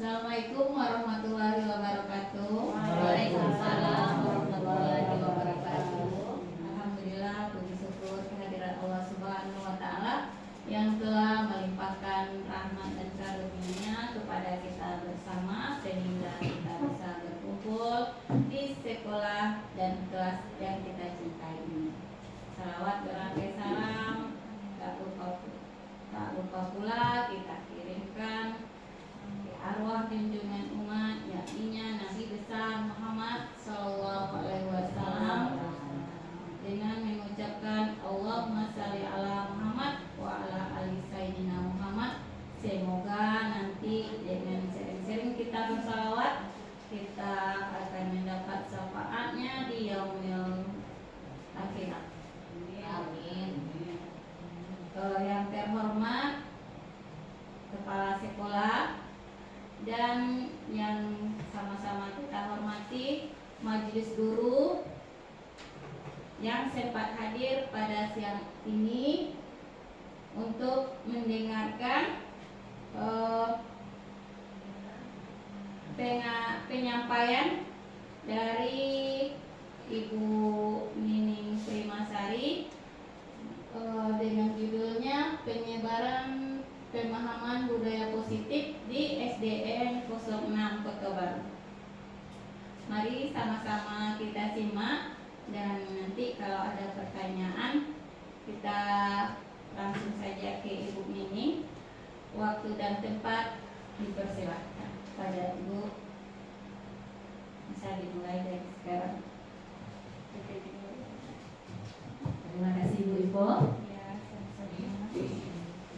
Assalamualaikum warahmatullahi wabarakatuh. Waalaikumsalam warahmatullahi wabarakatuh. Alhamdulillah, puji syukur kehadirat Allah Subhanahu wa Ta'ala yang telah melimpahkan rahmat dan karunia-Nya kepada kita bersama sehingga kita bisa berkumpul di sekolah dan kelas yang kita cintai ini. Salawat berangkai salam tak lupa pula kita kirimkan arwah junjungan umat yakninya Nabi besar Muhammad Sallallahu Alaihi Wasallam dengan mengucapkan Allahumma shalli ala Muhammad wa ala ali sayyidina Muhammad. Semoga nanti dengan sering-sering kita bersalawat kita akan mendapat syafaatnya di yaumil akhirat. Amin. Yang terhormat Kepala Sekolah dan yang sama-sama kita hormati majelis guru yang sempat hadir pada siang ini untuk mendengarkan penyampaian dari Ibu Nining Primasari dengan judulnya penyebaran pemahaman budaya positif di SDN 06 Kota Baru. Mari sama-sama kita simak dan nanti kalau ada pertanyaan kita langsung saja ke Ibu Nining. Waktu dan tempat dipersilakan. Pada Ibu bisa dimulai dari sekarang. Terima kasih Bu Ipo.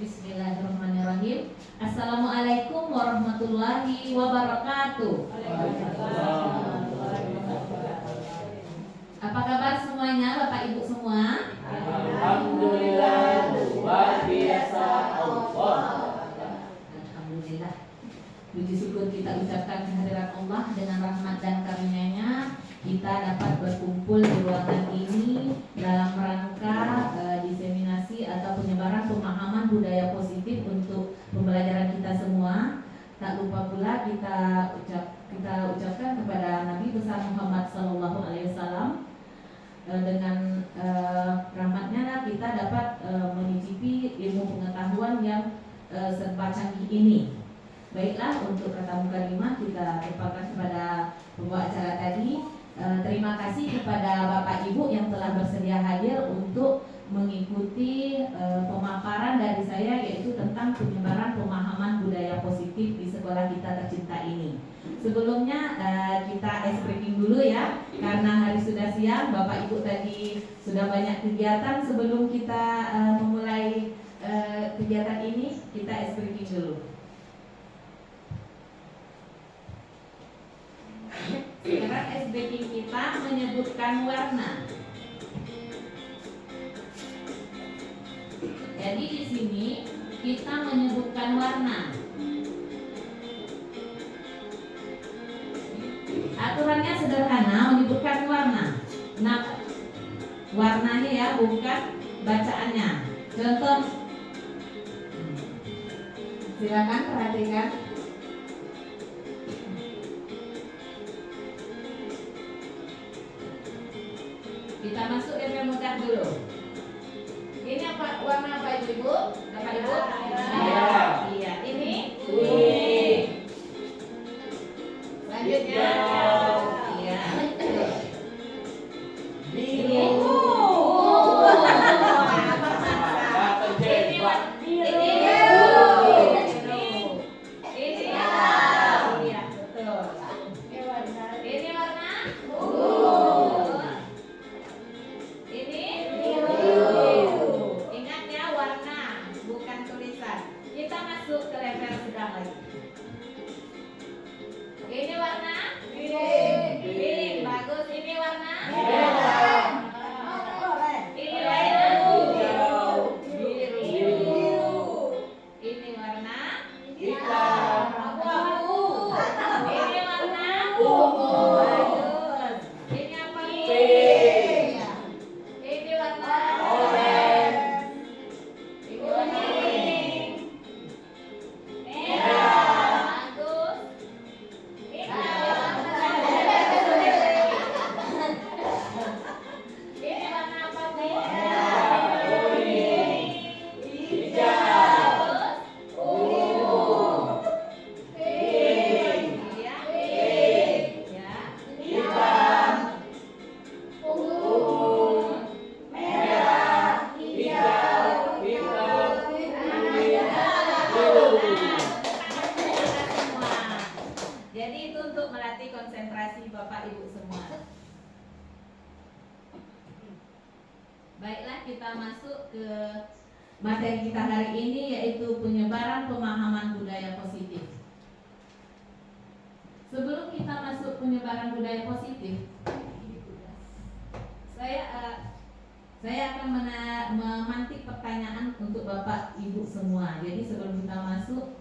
Bismillahirrahmanirrahim. Assalamualaikum warahmatullahi wabarakatuh. Apa kabar semuanya, Bapak Ibu semua? Alhamdulillah, luar biasa Allah. Alhamdulillah. Puji syukur kita ucapkan kehadirat Allah dengan rahmat dan karunia-Nya. Kita dapat berkumpul di ruangan ini dalam rangka diseminasi atau penyebaran pemahaman budaya positif untuk pembelajaran kita semua. Tak lupa pula kita ucapkan kepada Nabi besar Muhammad Sallallahu Alaihi Wasallam dengan rahmatnya kita dapat menyicipi ilmu pengetahuan yang serba canggih ini. Baiklah, untuk kata mukaddimah kita lupakan kepada pembawa acara tadi. Terima kasih kepada Bapak Ibu yang telah bersedia hadir untuk mengikuti pemaparan dari saya, yaitu tentang penyebaran pemahaman budaya positif di sekolah kita tercinta ini. Sebelumnya kita briefing dulu ya, karena hari sudah siang, Bapak Ibu tadi sudah banyak kegiatan. Sebelum kita memulai kegiatan ini, kita briefing dulu. Sekarang SBK kita menyebutkan warna. Jadi di sini kita menyebutkan warna. Aturannya sederhana, menyebutkan warna. Nah, warnanya ya, bukan bacaannya. Contoh, silakan perhatikan. Kita masuk yang mudah dulu. Ini apa, warna apa Ibu? Bapak Ibu? Iya. Ini kuning. Selanjutnya iya. Biru. Kita Jadi itu untuk melatih konsentrasi Bapak Ibu semua. Baiklah, kita masuk ke materi kita hari ini, yaitu penyebaran pemahaman budaya positif. Sebelum kita masuk penyebaran budaya positif, saya akan memantik pertanyaan untuk Bapak Ibu semua. Jadi sebelum kita masuk,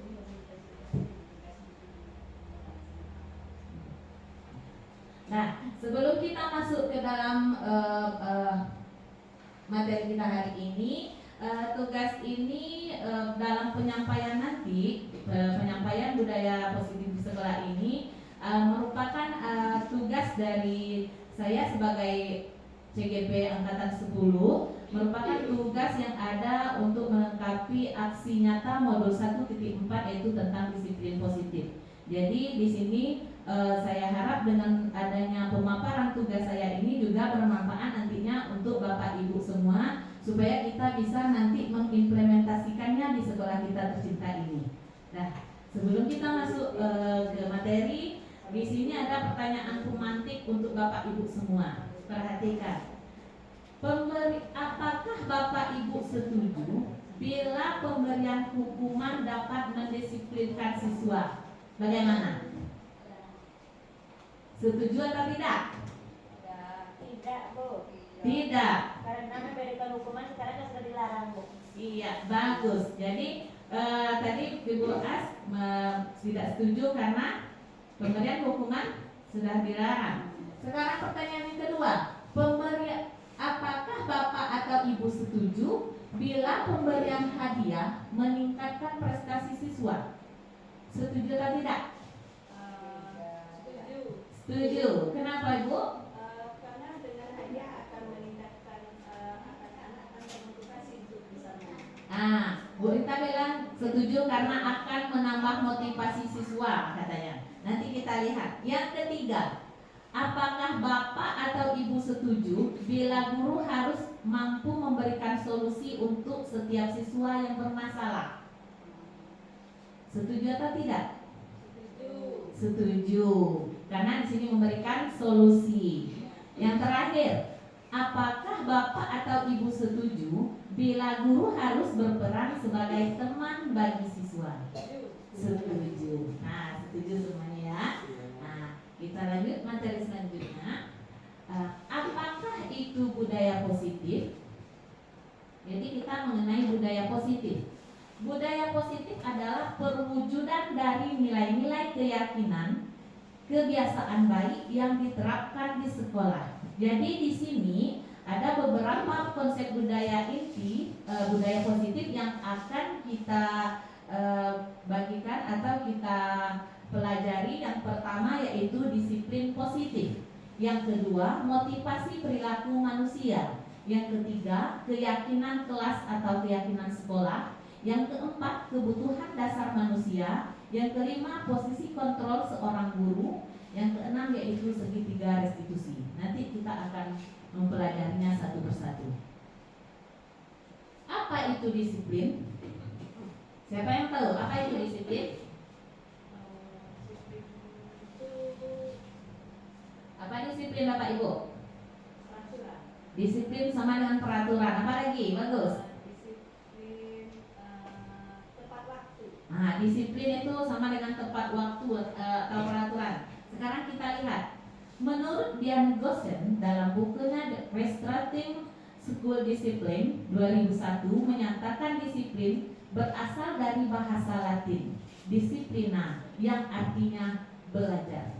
sebelum kita masuk ke dalam materi kita hari ini, tugas ini dalam penyampaian nanti, penyampaian budaya positif di sekolah ini merupakan tugas dari saya sebagai CGP Angkatan 10, merupakan tugas yang ada untuk melengkapi aksi nyata modul 1.4, yaitu tentang disiplin positif. Jadi di sini saya harap dengan adanya pemaparan tugas saya ini juga bermanfaat nantinya untuk Bapak Ibu semua, supaya kita bisa nanti mengimplementasikannya di sekolah kita tercinta ini. Nah, sebelum kita masuk ke materi, di sini ada pertanyaan pemantik untuk Bapak Ibu semua. Perhatikan. Apakah Bapak Ibu setuju bila pemberian hukuman dapat mendisiplinkan siswa? Bagaimana? Setuju atau tidak? Tidak, Bu. Tidak. Karena memberikan hukuman sekarang kan sudah dilarang, Bu. Iya, bagus. Jadi tadi Ibu As tidak setuju karena pemberian hukuman sudah dilarang. Sekarang pertanyaan yang kedua, apakah Bapak atau Ibu setuju bila pemberian hadiah meningkatkan prestasi siswa? Setuju atau tidak? Setuju. Setuju. Kenapa, Ibu? Karena dengan hadiah akan meningkatkan anak-anak akan termotivasi untuk bisa. Bu Rita bilang setuju karena akan menambah motivasi siswa katanya. Nanti kita lihat. Yang ketiga, apakah Bapak atau Ibu setuju bila guru harus mampu memberikan solusi untuk setiap siswa yang bermasalah? Setuju atau tidak? Setuju. Setuju. Karena di sini memberikan solusi. Yang terakhir, apakah Bapak atau Ibu setuju bila guru harus berperan sebagai teman bagi siswa? Setuju. Nah, setuju semuanya ya. Nah, kita lanjut materi selanjutnya. Apakah itu budaya positif? Jadi kita mengenai budaya positif. Budaya positif adalah perwujudan dari nilai-nilai keyakinan, kebiasaan baik yang diterapkan di sekolah. Jadi di sini ada beberapa konsep budaya inti, budaya positif yang akan kita bagikan atau kita pelajari. Yang pertama yaitu disiplin positif. Yang kedua, motivasi perilaku manusia. Yang ketiga, keyakinan kelas atau keyakinan sekolah. Yang keempat, kebutuhan dasar manusia. Yang kelima, posisi kontrol seorang guru. Yang keenam yaitu segitiga restitusi. Nanti kita akan mempelajarinya satu persatu. Apa itu disiplin? Siapa yang tahu apa itu disiplin? Apa disiplin Bapak Ibu? Peraturan. Disiplin sama dengan peraturan. Apa lagi? Bagus. Disiplin tepat waktu. Nah, disiplin itu sama dengan tepat waktu atau peraturan. Sekarang kita lihat. Menurut Dian Gossen dalam bukunya The Restricting School Discipline 2001 menyatakan disiplin berasal dari bahasa Latin disciplina yang artinya belajar.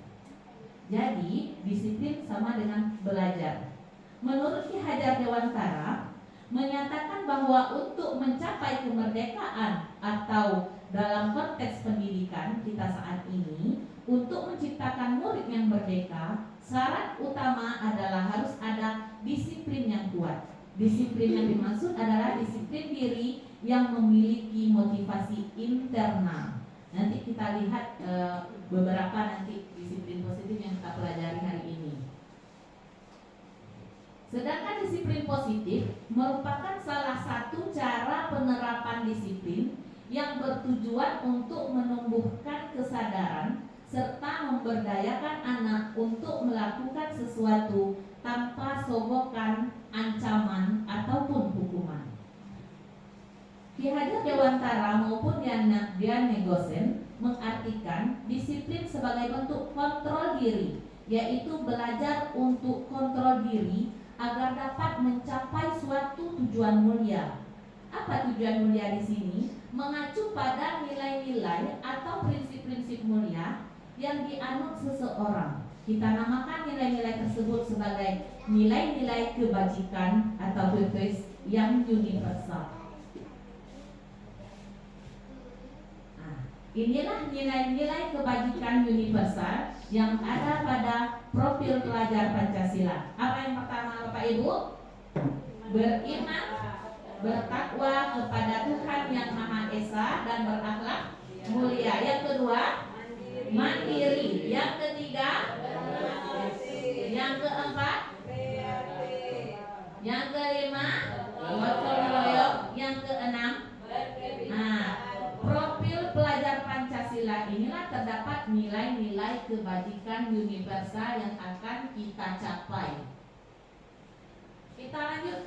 Jadi disiplin sama dengan belajar. Menurut Ki Hajar Dewantara menyatakan bahwa untuk mencapai kemerdekaan atau dalam konteks pendidikan kita saat ini, untuk menciptakan murid yang merdeka, syarat utama adalah harus ada disiplin yang kuat. Disiplin yang dimaksud adalah disiplin diri yang memiliki motivasi internal. Nanti kita lihat beberapa nanti disiplin positif yang kita pelajari hari ini. Sedangkan disiplin positif merupakan salah satu cara penerapan disiplin yang bertujuan untuk menumbuhkan kesadaran serta memberdayakan anak untuk melakukan sesuatu tanpa sogokan, ancaman, ataupun hukuman. Ki Hajar Dewantara maupun Dian Negosen mengartikan disiplin sebagai bentuk kontrol diri, yaitu belajar untuk kontrol diri agar dapat mencapai suatu tujuan mulia. Apa tujuan mulia di sini? Mengacu pada nilai-nilai atau prinsip-prinsip mulia yang dianut seseorang. Kita namakan nilai-nilai tersebut sebagai nilai-nilai kebajikan atau virtues yang universal. Inilah nilai-nilai kebajikan universal yang ada pada profil pelajar Pancasila. Apa yang pertama, Bapak Ibu? Beriman, bertakwa kepada Tuhan yang Maha Esa dan berakhlak mulia. Yang kedua, mandiri. Yang ketiga, yang keempat, yang kelima, gotong royong. Yang keenam, profil pelajar Pancasila inilah terdapat nilai-nilai kebajikan universal yang akan kita capai. Kita lanjut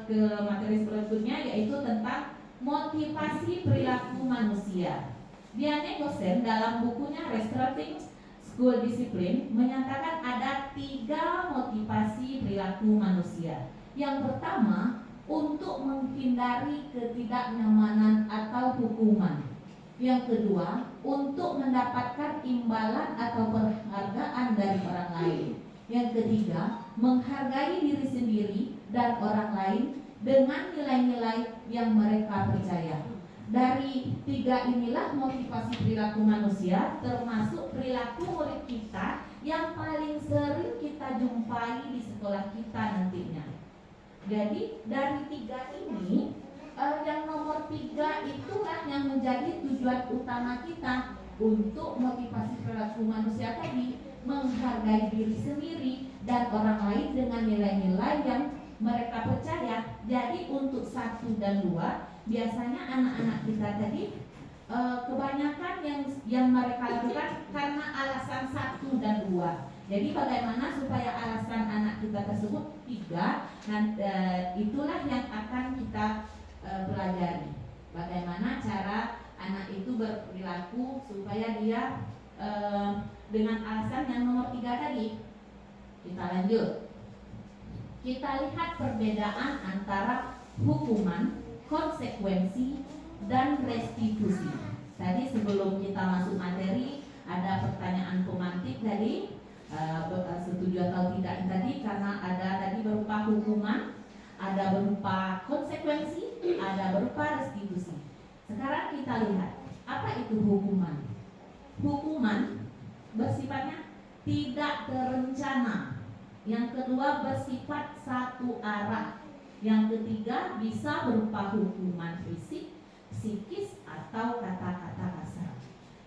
ke materi berikutnya, yaitu tentang motivasi perilaku manusia. Dian Negosen dalam bukunya Restarting School Discipline menyatakan ada 3 motivasi perilaku manusia. Yang pertama, untuk menghindari ketidaknyamanan atau hukuman. Yang kedua, untuk mendapatkan imbalan atau penghargaan dari orang lain. Yang ketiga, menghargai diri sendiri dan orang lain dengan nilai-nilai yang mereka percaya. Dari 3 inilah motivasi perilaku manusia, termasuk perilaku murid kita yang paling sering kita jumpai di sekolah kita nantinya. Jadi dari 3 ini, yang nomor 3 itulah yang menjadi tujuan utama kita untuk motivasi perilaku manusia tadi, menghargai diri sendiri dan orang lain dengan nilai-nilai yang mereka percaya. Jadi untuk 1 dan 2 biasanya anak-anak kita tadi kebanyakan yang mereka lakukan karena alasan 1 dan 2. Jadi bagaimana supaya alasan anak kita tersebut 3, dan itulah yang akan kita pelajari. Bagaimana cara anak itu berperilaku supaya dia dengan alasan yang nomor 3 tadi. Kita lanjut. Kita lihat perbedaan antara hukuman, konsekuensi, dan restitusi. Tadi sebelum kita masuk materi ada pertanyaan pemantik tadi. Setuju atau tidak tadi, karena ada tadi berupa hukuman, ada berupa konsekuensi, ada berupa restitusi. Sekarang kita lihat apa itu hukuman. Hukuman bersifatnya tidak terencana. Yang kedua bersifat satu arah. Yang ketiga bisa berupa hukuman fisik, psikis, atau kata-kata kasar.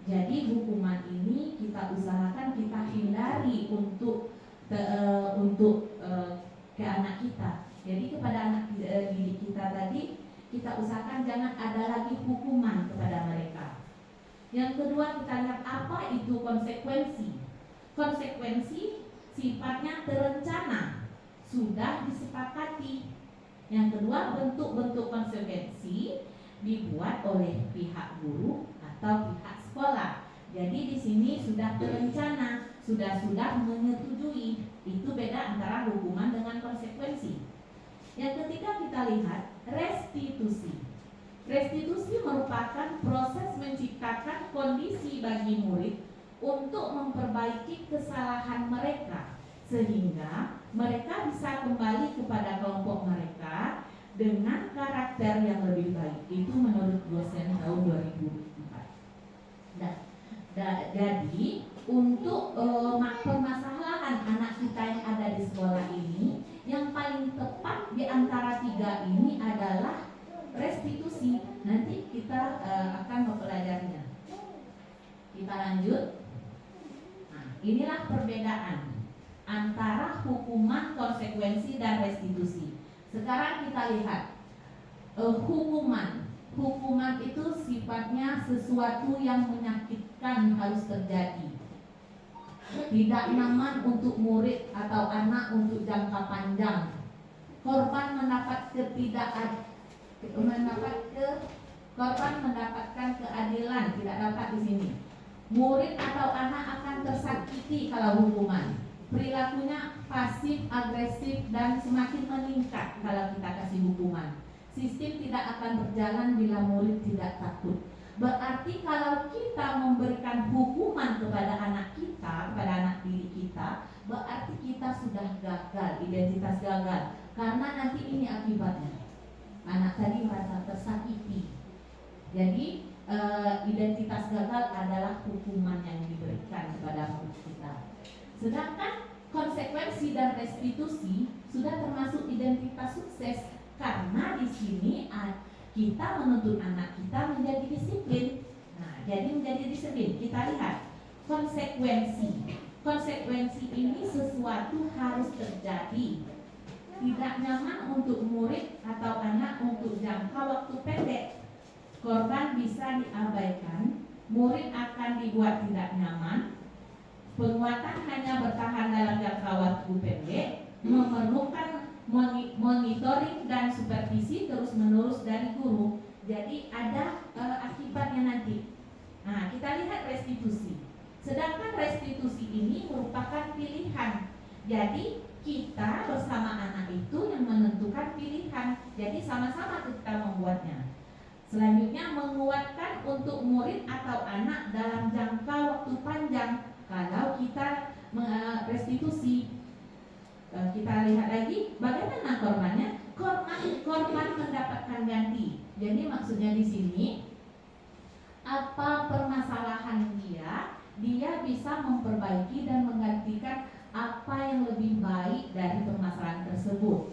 Jadi hukuman ini kita usahakan kita hindari untuk ke anak kita. Jadi kepada anak didik kita tadi kita usahakan jangan ada lagi hukuman kepada mereka. Yang kedua kita lihat apa itu konsekuensi. Konsekuensi sifatnya terencana, sudah disepakati. Yang kedua bentuk-bentuk konsekuensi dibuat oleh pihak guru atau pihak sekolah. Jadi di sini sudah terencana, sudah menyetujui. Itu beda antara hukuman dengan konsekuensi. Yang ketiga kita lihat restitusi. Restitusi merupakan proses menciptakan kondisi bagi murid untuk memperbaiki kesalahan mereka sehingga mereka bisa kembali kepada kelompok mereka dengan karakter yang lebih baik. Itu menurut dosen tahun 2004. Jadi untuk permasalahan anak kita yang ada di sekolah ini, yang paling tepat di antara 3 ini adalah restitusi. Nanti kita akan mempelajarinya. Kita lanjut. Nah, inilah perbedaan antara hukuman, konsekuensi, dan restitusi. Sekarang kita lihat hukuman. Hukuman itu sifatnya sesuatu yang menyakitkan harus terjadi. tidak nyaman untuk murid atau anak untuk jangka panjang. Korban mendapatkan keadilan, tidak dapat di sini. Murid atau anak akan tersakiti kalau hukuman. Perilakunya pasif, agresif, dan semakin meningkat kalau kita kasih hukuman. Sistem tidak akan berjalan bila murid tidak takut. Berarti kalau kita memberikan hukuman kepada anak kita, kepada anak diri kita, berarti kita sudah gagal, identitas gagal. Karena nanti ini akibatnya. Anak tadi merasa tersakiti. Jadi identitas gagal adalah hukuman yang diberikan kepada murid kita. Sedangkan konsekuensi dan restitusi sudah termasuk identitas sukses, karena di sini kita menuntut anak kita menjadi disiplin. Nah, jadi menjadi disiplin. Kita lihat konsekuensi. Konsekuensi ini sesuatu harus terjadi. Tidak nyaman untuk murid atau anak untuk jangka waktu pendek. Korban bisa diabaikan, murid akan dibuat tidak nyaman. Penguatan hanya bertahan dalam jangka waktu pendek, memerlukan monitoring dan supervisi terus-menerus dari guru. Jadi ada akibatnya nanti. Nah, kita lihat restitusi. Sedangkan restitusi ini merupakan pilihan. Jadi kita bersama anak itu yang menentukan pilihan. Jadi sama-sama kita membuatnya. Selanjutnya, menguatkan untuk murid atau anak dalam jangka waktu panjang. Kalau kita restitusi, kita lihat lagi bagaimana korbannya. Korban mendapatkan ganti. Jadi maksudnya di sini, apa permasalahan dia bisa memperbaiki dan menggantikan apa yang lebih baik dari permasalahan tersebut.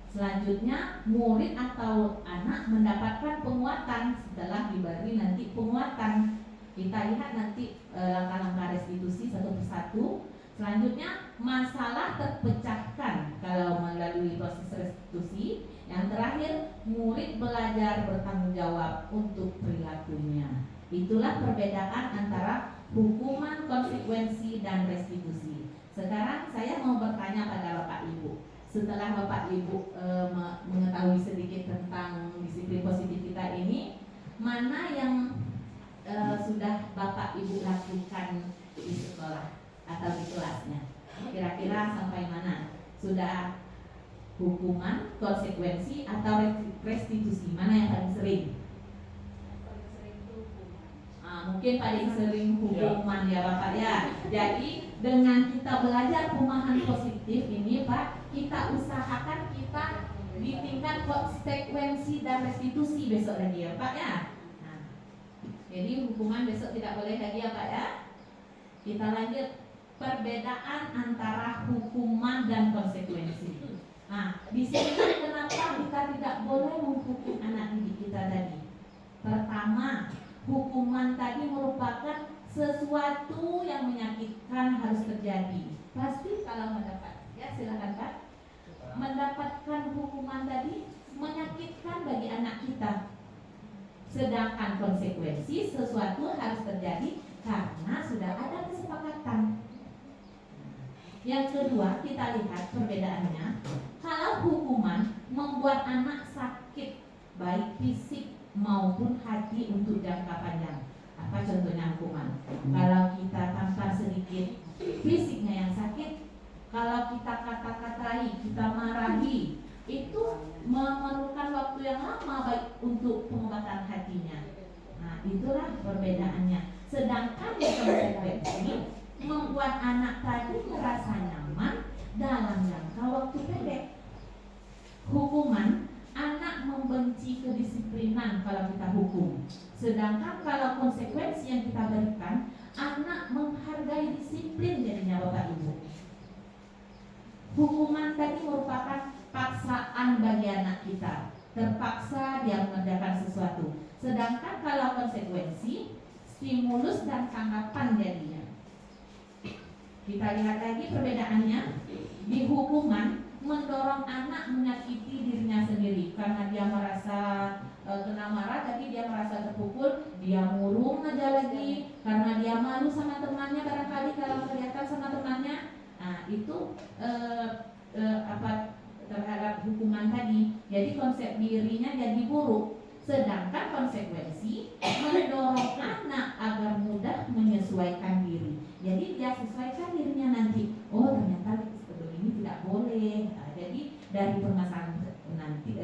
Selanjutnya, murid atau anak mendapatkan penguatan setelah diberi nanti penguatan. Kita lihat nanti langkah-langkah restitusi satu persatu. Selanjutnya, masalah terpecahkan kalau melalui proses restitusi. Yang terakhir, murid belajar bertanggung jawab untuk perilakunya. Itulah perbedaan antara hukuman, konsekuensi, dan restitusi. Sekarang saya mau bertanya pada Bapak Ibu. Setelah Bapak Ibu mengetahui sedikit tentang disiplin positif kita ini, mana yang sudah Bapak Ibu lakukan di sekolah atau di kelasnya? Kira-kira sampai mana? Sudah hukuman, konsekuensi, atau restitusi? Mana yang paling sering? Mungkin paling sering hukuman ya Bapak ya. Jadi dengan kita belajar pemahaman positif ini Pak, kita usahakan kita di tingkat konsekuensi dan restitusi besok lagi ya Pak ya. Jadi hukuman besok tidak boleh lagi ya Pak ya. Kita lanjut, perbedaan antara hukuman dan konsekuensi. Nah, di sini kenapa kita tidak boleh menghukum anak didik kita tadi? Pertama, hukuman tadi merupakan sesuatu yang menyakitkan harus terjadi. Pasti kalau mendapat, ya silakan Pak. Mendapatkan hukuman tadi menyakitkan bagi anak kita. Sedangkan konsekuensi sesuatu harus terjadi karena sudah ada kesepakatan. Yang kedua, kita lihat perbedaannya. Kalau hukuman membuat anak sakit baik fisik maupun hati untuk jangka panjang. Apa contohnya hukuman? Kalau kita tampar sedikit, fisiknya yang sakit. Kalau kita kata-katai, kita marahi, itu memerlukan waktu yang lama baik untuk pengobatan hatinya. Nah, itulah perbedaannya. Sedangkan konsekuensi membuat anak tadi merasa nyaman dalam jangka waktu pendek. Hukuman, anak membenci kedisiplinan kalau kita hukum. Sedangkan kalau konsekuensi yang kita berikan, anak menghargai disiplin jadinya Bapak Ibu. Hukuman tadi merupakan paksaan bagi anak kita. Terpaksa dia mengerjakan sesuatu. Sedangkan kalau konsekuensi, stimulus dan tanggapan jadinya. Kita lihat lagi perbedaannya. Di hukuman, mendorong anak menyakiti dirinya sendiri karena dia merasa kena marah, jadi dia merasa terpukul, dia murung aja lagi karena dia malu sama temannya barangkali kalau kelihatan sama eh, terhadap hukuman tadi. Jadi konsep dirinya jadi buruk. Sedangkan konsekuensi mendorong anak agar mudah menyesuaikan diri. Jadi dia sesuaikan dirinya nanti. Oh ternyata begini tidak boleh. Nah, jadi dari permasalahan nanti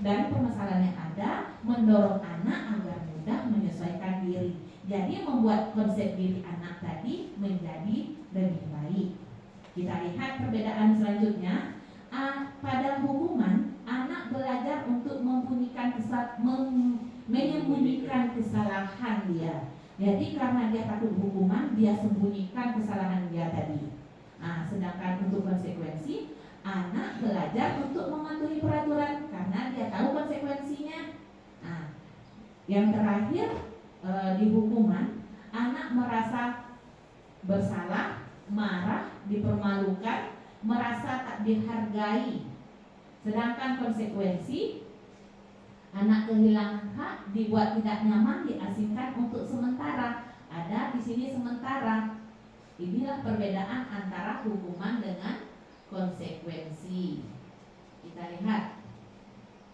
dari permasalahan yang ada mendorong anak agar mudah menyesuaikan diri. Jadi membuat konsep diri anak tadi menjadi lebih baik. Kita lihat perbedaan selanjutnya. Pada hukuman, anak belajar untuk menyembunyikan kesalahan dia. Jadi karena dia takut hukuman, dia sembunyikan kesalahan dia tadi. Sedangkan untuk konsekuensi, anak belajar untuk mematuhi peraturan karena dia tahu konsekuensinya. Yang terakhir di hukuman, anak merasa bersalah, marah, dipermalukan, merasa tak dihargai. Sedangkan konsekuensi, anak kehilangan hak, dibuat tidak nyaman, diasingkan untuk sementara. Ada di sini sementara. Inilah perbedaan antara hukuman dengan konsekuensi. Kita lihat.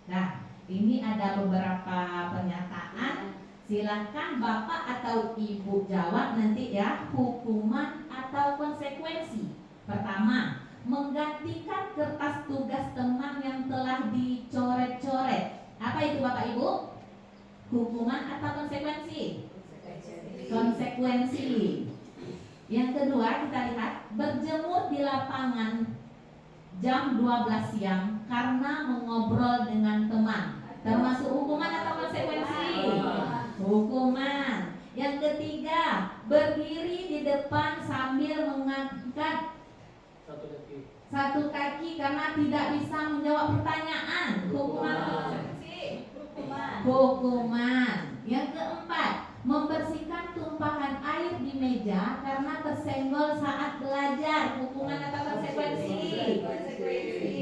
Nah, ini ada beberapa pernyataan. Silahkan Bapak atau Ibu jawab nanti ya, hukuman atau konsekuensi. Pertama, menggantikan kertas tugas teman yang telah dicoret-coret. Apa itu Bapak Ibu? Hukuman atau konsekuensi? Konsekuensi. Yang kedua kita lihat, berjemur di lapangan jam 12 siang karena mengobrol dengan teman. Termasuk hukuman atau konsekuensi? Hukuman. Yang ketiga, berdiri di depan sambil mengangkat satu kaki karena tidak bisa menjawab pertanyaan. Hukuman atau konsekuensi? Hukuman. Yang keempat, membersihkan tumpahan air di meja karena tersenggol saat belajar. Hukuman atau konsekuensi?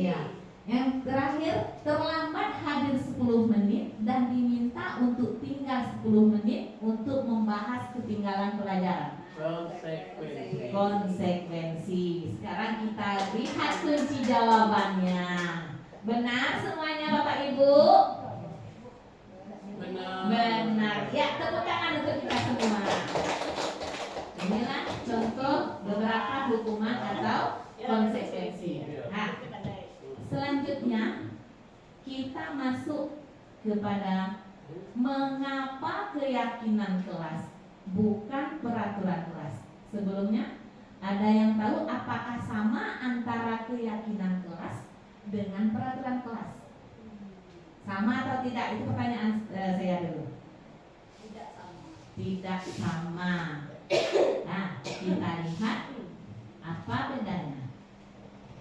Iya. Yang terakhir, terlambat hadir 10 menit dan diminta untuk tinggal 10 menit untuk membahas ketinggalan pelajaran. Konsekuensi. Sekarang kita lihat kunci jawabannya. Benar semuanya Bapak Ibu? Benar. Ya, tepuk tangan untuk kita semua. Inilah contoh beberapa hukuman atau konsekuensi. Nah, selanjutnya kita masuk kepada mengapa keyakinan kelas bukan peraturan kelas. Sebelumnya, ada yang tahu apakah sama antara keyakinan kelas dengan peraturan kelas? Sama atau tidak? Itu pertanyaan saya dulu. Tidak sama. Nah, kita lihat apa bedanya.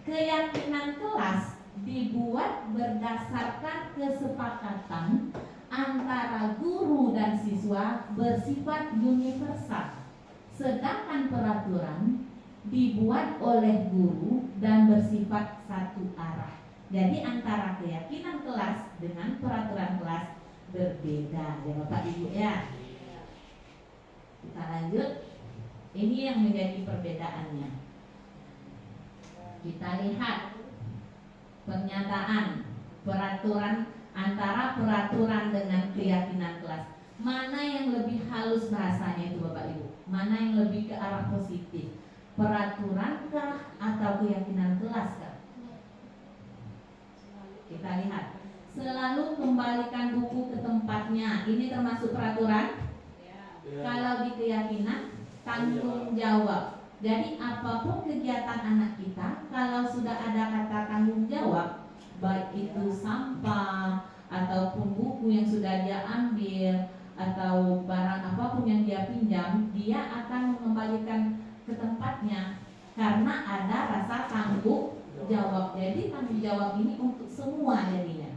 Keyakinan kelas dibuat berdasarkan kesepakatan antara guru dan siswa bersifat universal. Sedangkan peraturan dibuat oleh guru dan bersifat satu arah. Jadi antara keyakinan kelas dengan peraturan kelas berbeda ya Bapak Ibu ya. Kita lanjut. Ini yang menjadi perbedaannya. Kita lihat pernyataan peraturan antara peraturan dengan keyakinan kelas. Mana yang lebih halus bahasanya itu Bapak Ibu? Mana yang lebih ke arah positif? Peraturankah atau keyakinan kelas kah? Kita lihat. Selalu kembalikan buku ke tempatnya. Ini termasuk peraturan? Kalau di keyakinan, tanggung jawab. Jadi apapun kegiatan anak kita, kalau sudah ada kata tanggung jawab, baik itu sampah ataupun buku yang sudah dia ambil atau barang apapun yang dia pinjam, dia akan mengembalikan ke tempatnya karena ada rasa tanggung jawab. Jadi tanggung jawab ini untuk semua jadinya.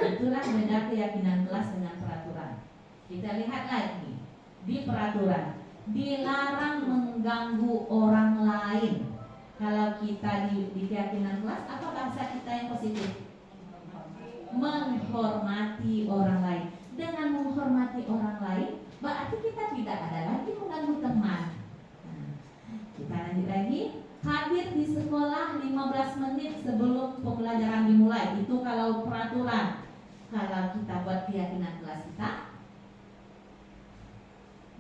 Itulah beda keyakinan kelas dengan peraturan. Kita lihat lagi di peraturan, dilarang mengganggu orang lain. Kalau kita di keyakinan kelas, apa bahasa kita yang positif? Menghormati orang lain. Dengan menghormati orang lain, berarti kita tidak ada lagi mengganggu teman. Nah, kita lanjut lagi. Hadir di sekolah 15 menit sebelum pembelajaran dimulai. Itu kalau peraturan. Kalau kita buat keyakinan kelas kita,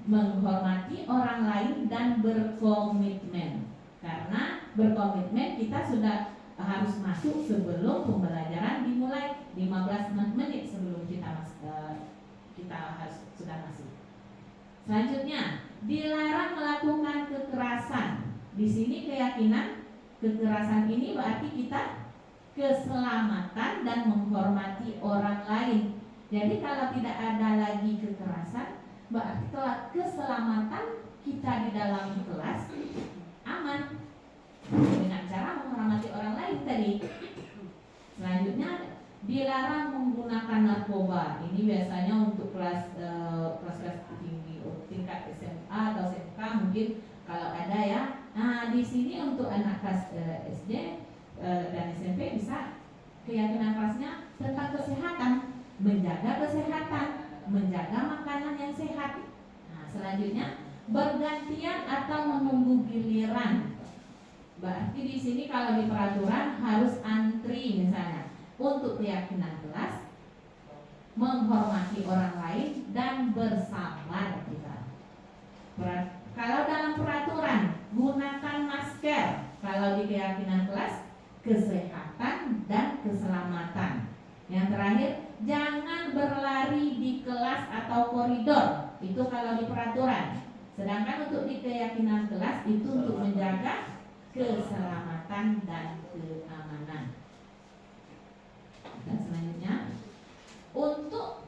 menghormati orang lain dan berkomitmen. Karena berkomitmen kita sudah harus masuk sebelum pembelajaran dimulai 15 menit sebelum kita harus sudah masuk. Selanjutnya, dilarang melakukan kekerasan. Di sini keyakinan kekerasan ini berarti kita keselamatan dan menghormati orang lain. Jadi kalau tidak ada lagi kekerasan, berarti keselamatan kita di dalam kelas aman dengan cara menghormati orang lain tadi. Selanjutnya, dilarang menggunakan narkoba. Ini biasanya untuk kelas tinggi, tingkat SMA atau SMK mungkin kalau ada ya. Nah, di sini untuk anak kelas SD dan SMP bisa keyakinan kelasnya tentang kesehatan, menjaga kesehatan, menjaga makanan yang sehat. Nah, selanjutnya bergantian atau menunggu giliran. Berarti di sini kalau di peraturan harus antri misalnya. Untuk keyakinan kelas, menghormati orang lain dan bersabar kita. Kalau dalam peraturan gunakan masker. Kalau di keyakinan kelas, kesehatan dan keselamatan. Yang terakhir, jangan berlari di kelas atau koridor. Itu kalau di peraturan. Sedangkan untuk di keyakinan kelas itu untuk menjaga keselamatan dan keamanan. Dan selanjutnya, untuk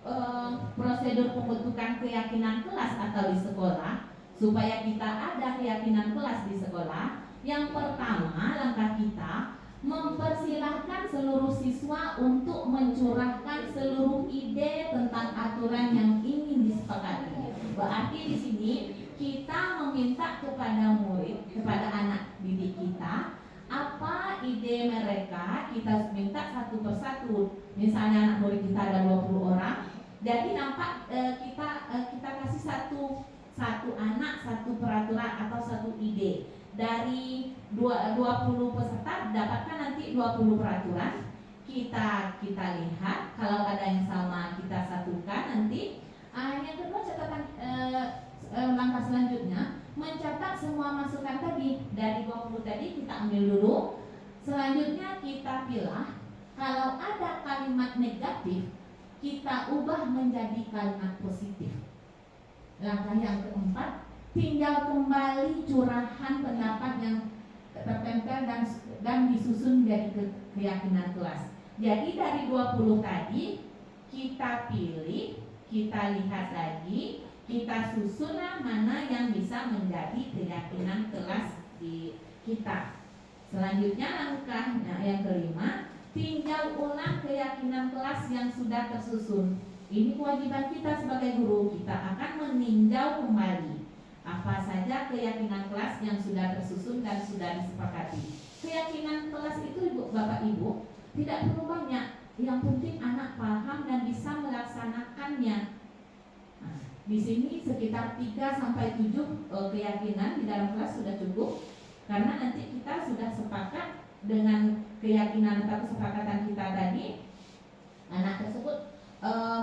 prosedur pembentukan keyakinan kelas atau di sekolah, supaya kita ada keyakinan kelas di sekolah, yang pertama langkah kita mempersilahkan seluruh siswa untuk mencurahkan seluruh ide tentang aturan yang ingin disepakati. Berarti di sini kita meminta kepada murid, kepada anak didik kita, apa ide mereka, kita minta satu persatu. Misalnya anak murid kita ada 20 orang, jadi nampak kita kasih satu anak, satu peraturan atau satu ide. Dari 20 peserta dapatkan nanti 20 peraturan. Kita lihat kalau ada yang sama kita satukan nanti. Yang kedua catatan langkah selanjutnya mencatat semua masukan tadi. Dari 20 tadi kita ambil dulu. Selanjutnya kita pilih kalau ada kalimat negatif kita ubah menjadi kalimat positif. Langkah yang keempat, tinggal kembali curahan pendapat yang tertempel dan disusun menjadi keyakinan kelas. Jadi dari 20 tadi kita pilih, kita lihat lagi, kita susunlah mana yang bisa menjadi keyakinan kelas di kita. Selanjutnya langkah yang kelima, tinjau ulang keyakinan kelas yang sudah tersusun. Ini kewajiban kita sebagai guru, kita akan meninjau kembali apa saja keyakinan kelas yang sudah tersusun dan sudah disepakati. Keyakinan kelas itu Bapak Ibu tidak perlu banyak, yang penting anak paham dan bisa melaksanakannya. Nah, di sini sekitar 3-7 keyakinan di dalam kelas sudah cukup, karena nanti kita sudah sepakat dengan keyakinan atau kesepakatan kita tadi, anak tersebut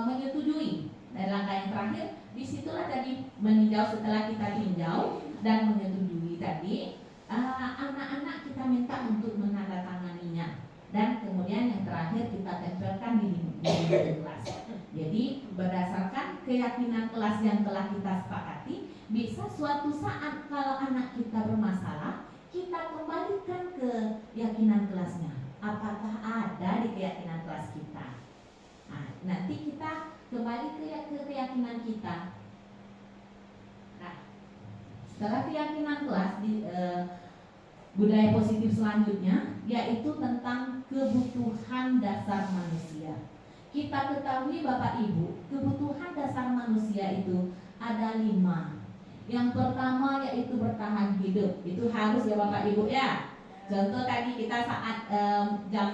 menyetujui. Dan langkah yang terakhir, disitulah tadi meninjau. Setelah kita tinjau dan menyetujui tadi, anak-anak kita minta untuk menandatanganinya. Dan kemudian yang terakhir kita tempelkan di kelas. Jadi berdasarkan keyakinan kelas yang telah kita sepakati, bisa suatu saat kalau anak kita bermasalah, kita kembalikan ke keyakinan kelasnya. Apakah ada di keyakinan kelas kita? Nah, nanti kita kembali ke keyakinan kita. Nah, setelah keyakinan kelas di budaya positif selanjutnya, yaitu tentang kebutuhan dasar manusia. Kita ketahui Bapak Ibu, kebutuhan dasar manusia itu ada 5. Yang pertama yaitu bertahan hidup. Itu harus ya Bapak Ibu ya. Contoh tadi kita saat jam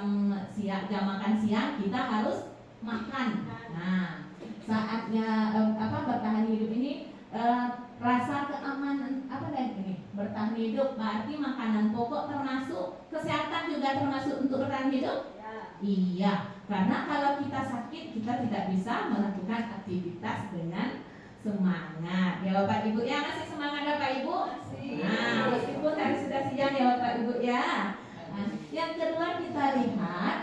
makan siang kita harus makan. Nah, saatnya bertahan hidup ini rasa keamanan ini bertahan hidup, berarti makanan pokok termasuk, kesehatan juga termasuk untuk bertahan hidup? Iya, karena kalau kita sakit kita tidak bisa melakukan aktivitas dengan semangat. Ya Bapak Ibu ya, masih semangat Bapak Ibu? Nah, meskipun tadi sudah siang ya Bapak Ibu ya. Nah, yang kedua kita lihat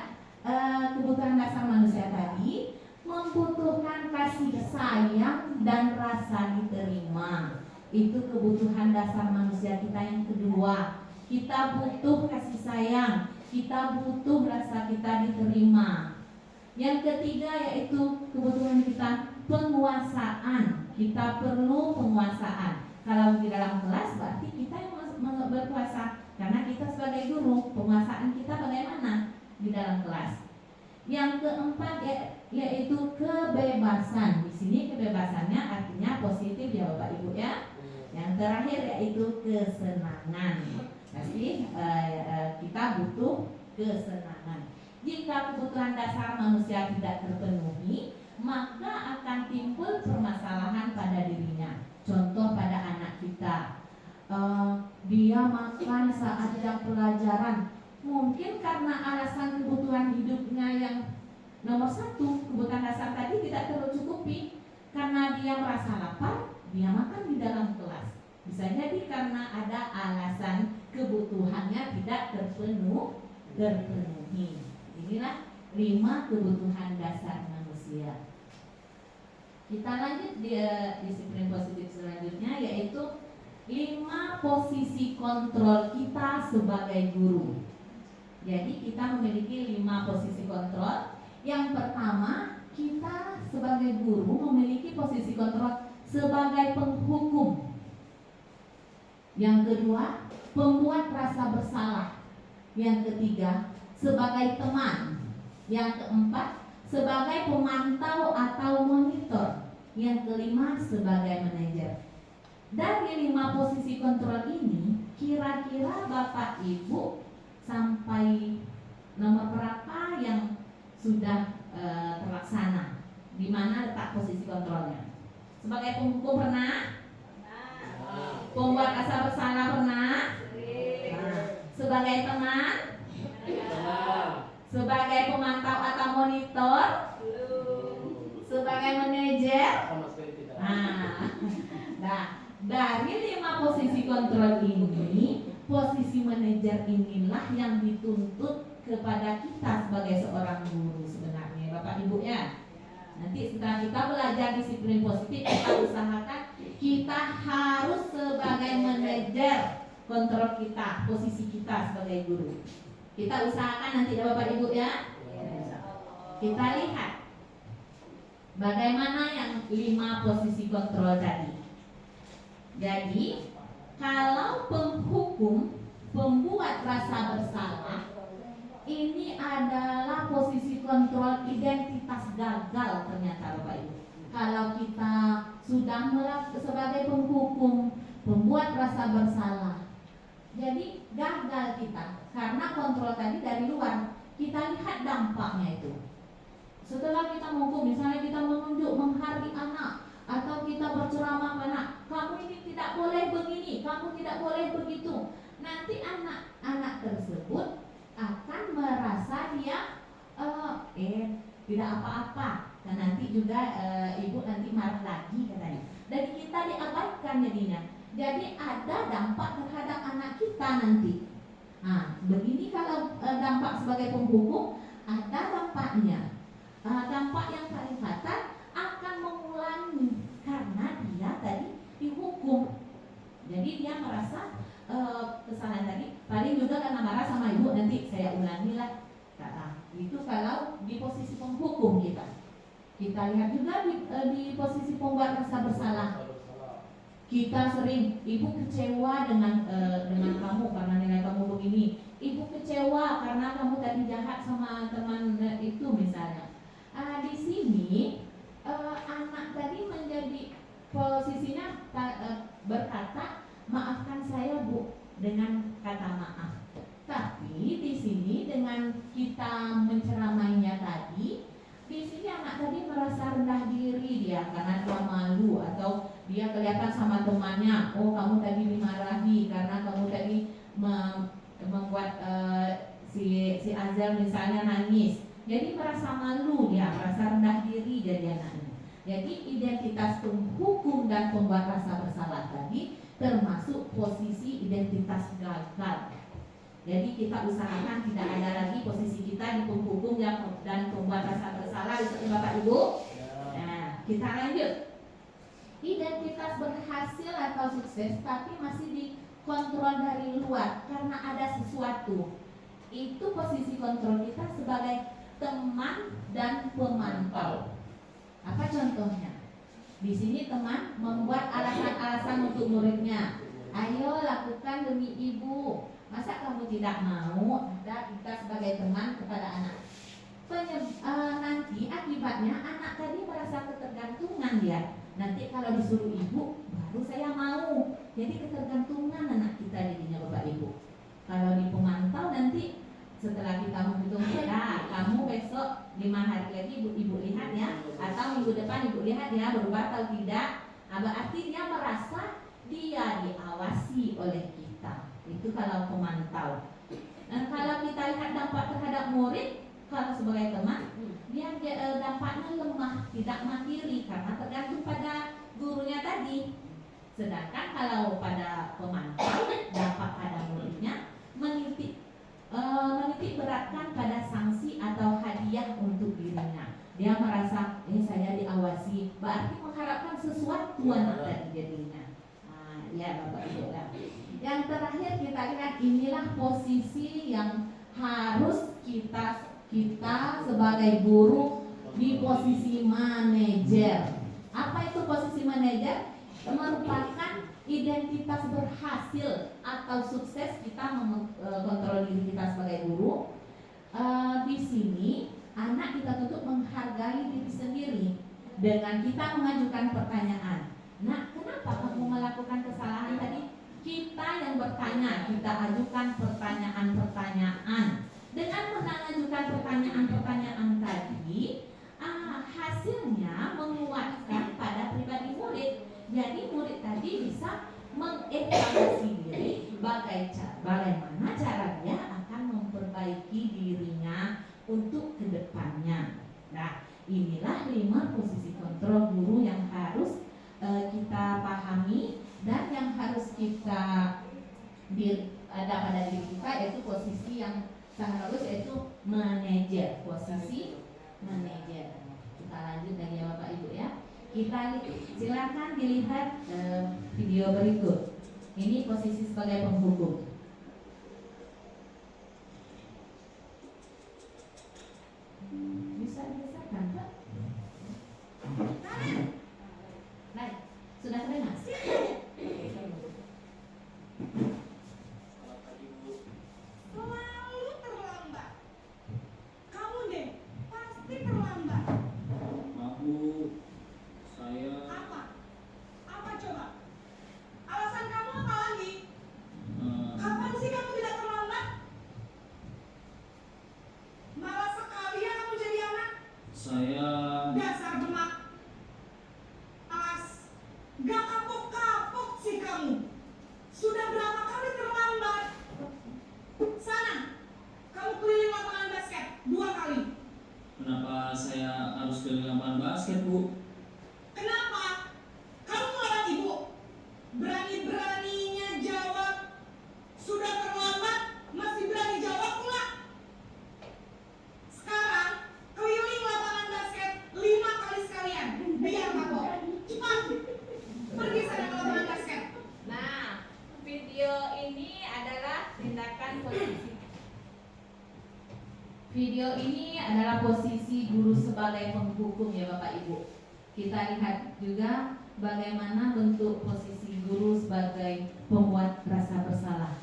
kebutuhan dasar manusia tadi membutuhkan kasih sayang dan rasa diterima. Itu kebutuhan dasar manusia kita yang kedua. Kita butuh kasih sayang, kita butuh rasa kita diterima. Yang ketiga yaitu kebutuhan kita penguasaan. Kita perlu penguasaan. Kalau di dalam kelas berarti kita yang berkuasa, karena kita sebagai guru, penguasaan kita bagaimana di dalam kelas. Yang keempat yaitu kebebasan. Di sini kebebasannya artinya positif ya Bapak Ibu ya. Yang terakhir yaitu kesenangan. Pasti kita butuh kesenangan. Jika kebutuhan dasar manusia tidak terpenuhi, maka akan timbul permasalahan pada dirinya. Contoh pada anak kita, dia makan saat jam pelajaran, mungkin karena alasan kebutuhan hidupnya yang nomor satu, kebutuhan dasar tadi tidak tercukupi. Karena dia merasa lapar, dia makan di dalam kelas. Bisa jadi karena ada alasan kebutuhannya tidak terpenuhi. Inilah 5 kebutuhan dasar manusia. Kita lanjut di disiplin positif selanjutnya, yaitu 5 posisi kontrol kita sebagai guru. Jadi kita memiliki 5 posisi kontrol. Yang pertama, kita sebagai guru memiliki posisi kontrol sebagai penghukum. Yang kedua, pembuat rasa bersalah. Yang ketiga, sebagai teman. Yang keempat, sebagai pemantau atau monitor. Yang kelima, sebagai manajer. Dari 5 posisi kontrol ini, kira-kira Bapak Ibu sampai nomor berapa yang sudah terlaksana? Di mana letak posisi kontrolnya? Sebagai penghukum pernah? Pembuat rasa bersalah pernah? Sebagai teman? Sebagai pemantau atau monitor? Sebagai manajer? Nah, dari 5 posisi kontrol ini, posisi manajer inilah yang dituntut kepada kita sebagai seorang guru sebenarnya, Bapak Ibu ya. Nanti setelah kita belajar disiplin positif, kita usahakan kita harus sebagai manajer kontrol kita, posisi kita sebagai guru. Kita usahakan nanti ya Bapak Ibu ya. Kita lihat bagaimana yang 5 posisi kontrol tadi. Jadi kalau penghukum, pembuat rasa bersalah, ini adalah posisi kontrol identitas gagal ternyata Bapak Ibu. Kalau kita sudah sebagai penghukum, pembuat rasa bersalah, jadi gagal kita karena kontrol tadi dari luar. Kita lihat dampaknya itu. Setelah kita menghukum, misalnya kita menunjuk, menghardik anak, atau kita berceramah ke anak, kamu ini tidak boleh begini, kamu tidak boleh begitu. Nanti anak-anak tersebut akan merasa dia tidak apa-apa. Dan nanti juga ibu nanti marah lagi katanya. Dan kita diabaikan jadinya. Jadi ada dampak terhadap anak kita nanti. Nah, begini kalau dampak sebagai penghukum, ada dampaknya. Dampak yang paling fatal akan mengulangi karena dia tadi dihukum. Jadi dia merasa kesalahan tadi, paling juga karena marah sama ibu, nanti saya ulangi lah. Itu kalau di posisi penghukum kita. Kita lihat juga di posisi pembuat rasa bersalah. Kita sering, ibu kecewa dengan kamu karena nilai kamu begini. Ibu kecewa karena kamu tadi jahat sama teman itu misalnya. Di sini anak tadi menjadi posisinya berkata, maafkan saya Bu, dengan kata maaf. Tapi di sini dengan kita menceramainya tadi, di sini anak tadi merasa rendah diri dia karena dia malu, atau dia kelihatan sama temannya, oh kamu tadi dimarahi karena kamu membuat si Azal misalnya nangis, jadi merasa malu, dia merasa rendah diri jadi anaknya. Jadi identitas hukum dan pembuat rasa bersalah tadi termasuk posisi identitas gagal. Jadi kita usahakan tidak ada lagi posisi kita di penghukum dan pembuat rasa bersalah di Bapak Ibu. Nah, kita lanjut. Identitas berhasil atau sukses tapi masih dikontrol dari luar karena ada sesuatu. Itu posisi kontrol kita sebagai teman dan pemantau. Apa contohnya? Di sini teman membuat alasan-alasan untuk muridnya. Ayo lakukan demi ibu. Masa kamu tidak mau? Ada kita sebagai teman kepada anak. Nanti akibatnya anak tadi merasa ketergantungan dia. Nanti kalau disuruh ibu, baru saya mau. Jadi ketergantungan anak kita jadinya Bapak Ibu. Kalau di pemantau nanti setelah kita menghitung, ya kamu besok 5 hari lagi ibu lihat ya, atau minggu depan ibu lihat ya berubah atau tidak. Berarti dia merasa dia diawasi oleh kita. Itu kalau pemantau. Dan kalau kita lihat dampak terhadap murid, kalau sebagai teman, dia dampaknya lemah, tidak mandiri karena tergantung pada gurunya tadi. Sedangkan kalau pada pemantau, dampak pada muridnya menitik beratkan pada sanksi atau hadiah untuk dirinya. Dia merasa saya diawasi, berarti mengharapkan sesuatu anak tadi jadinya. Ya Bapak Ibu. Yang terakhir kita lihat, inilah posisi yang harus kita sebagai guru di posisi manajer. Apa itu posisi manajer? Merupakan identitas berhasil atau sukses kita mengontrol diri kita sebagai guru. Di sini anak kita tuntut menghargai diri sendiri dengan kita mengajukan pertanyaan. Nah, kenapa kamu melakukan kesalahan tadi? Kita yang bertanya, kita ajukan pertanyaan-pertanyaan. Dengan mengajukan pertanyaan-pertanyaan tadi, hasilnya menguatkan pada pribadi murid. Jadi murid tadi bisa mengevaluasi diri bagaimana cara dia akan memperbaiki dirinya untuk kedepannya. Nah, inilah 5 posisi kontrol guru yang harus kita pahami dan yang harus kita ada pada diri kita, yaitu posisi yang seharusnya yaitu manajer, posisi manajer. Kita lanjut lagi ya Bapak Ibu ya. Kita silakan dilihat video berikut. Ini posisi sebagai penghukum. Bisa kan Pak? Baik, sudah terdengar? Selalu terlambat. Kamu deh pasti terlambat. Maaf Bu, saya Apa coba? Alasan kamu apa lagi? Kapan sih kamu tidak terlambat? Malas sekali ya kamu jadi anak. saya Dasar gemak. Malas. Gak kapok-kapok sih kamu. Sudah berapa kali terlambat? Sana, kamu keliling lapangan basket 2 kali. kenapa saya harus ke lapangan basket Bu? Kenapa? Kamu melawan ibu. Berani-beraninya jawab. Sudah terlambat, masih berani jawab pula. Sekarang, keliling lapangan basket 5 kali sekalian. Biar kapok. Cepat. Pergi sana ke lapangan basket. Nah, video ini adalah tindakan posisi. Video ini adalah posisi guru sebagai penghukum ya Bapak Ibu. Kita lihat juga bagaimana bentuk posisi guru sebagai pembuat rasa bersalah.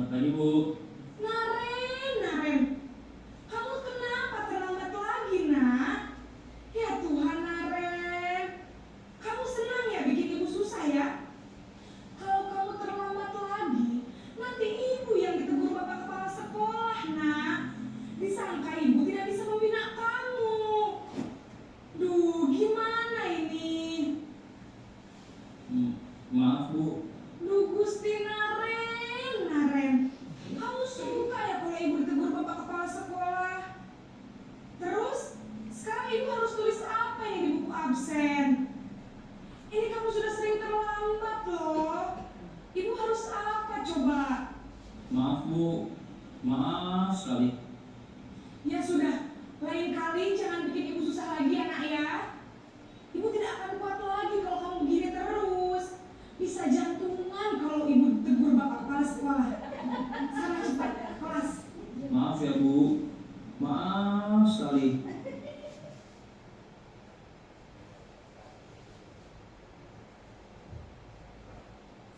Selamat pagi Bu. Naren, kamu kenapa terlambat lagi, nak? Ya Tuhan, Naren, kamu senang ya bikin ibu susah ya? Kalau kamu terlambat lagi, nanti ibu yang ditegur bapak kepala sekolah, nak. Disangka ibu tidak bisa membina kamu. Duh, gimana ini? Maaf Bu. Duh, Gusti Naren, kamu suka ya kalau ibu ditegur bapak kepala sekolah? Terus, sekarang ibu harus tulis apa ini di buku absen? Ini kamu sudah sering terlambat loh. Ibu harus apa coba? Maaf Bu. Maaf sekali. Ya sudah, lain kali jangan bikin ibu susah lagi ya nak ya. Ibu tidak akan kuat lagi kalau kamu begini terus. Bisa jantungan kalau ibu tegur bapak kepala sekolah. Sana cepat kelas. Maaf ya Bu. Maaf sekali.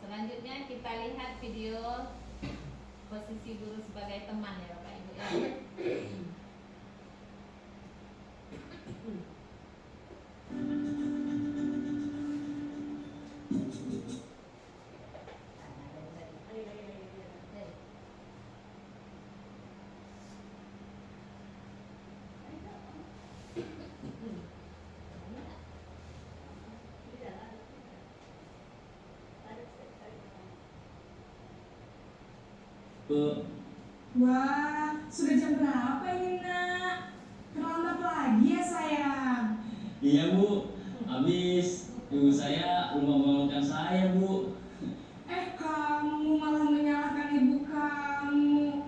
Selanjutnya kita lihat video posisi guru sebagai teman ya Bapak Ibu ya. Bu. Wah, sudah jam berapa ini nak? Terlambat lagi ya sayang. Iya Bu. Habis ibu saya lupa membangunkan saya Bu. Kamu malah menyalahkan ibu kamu.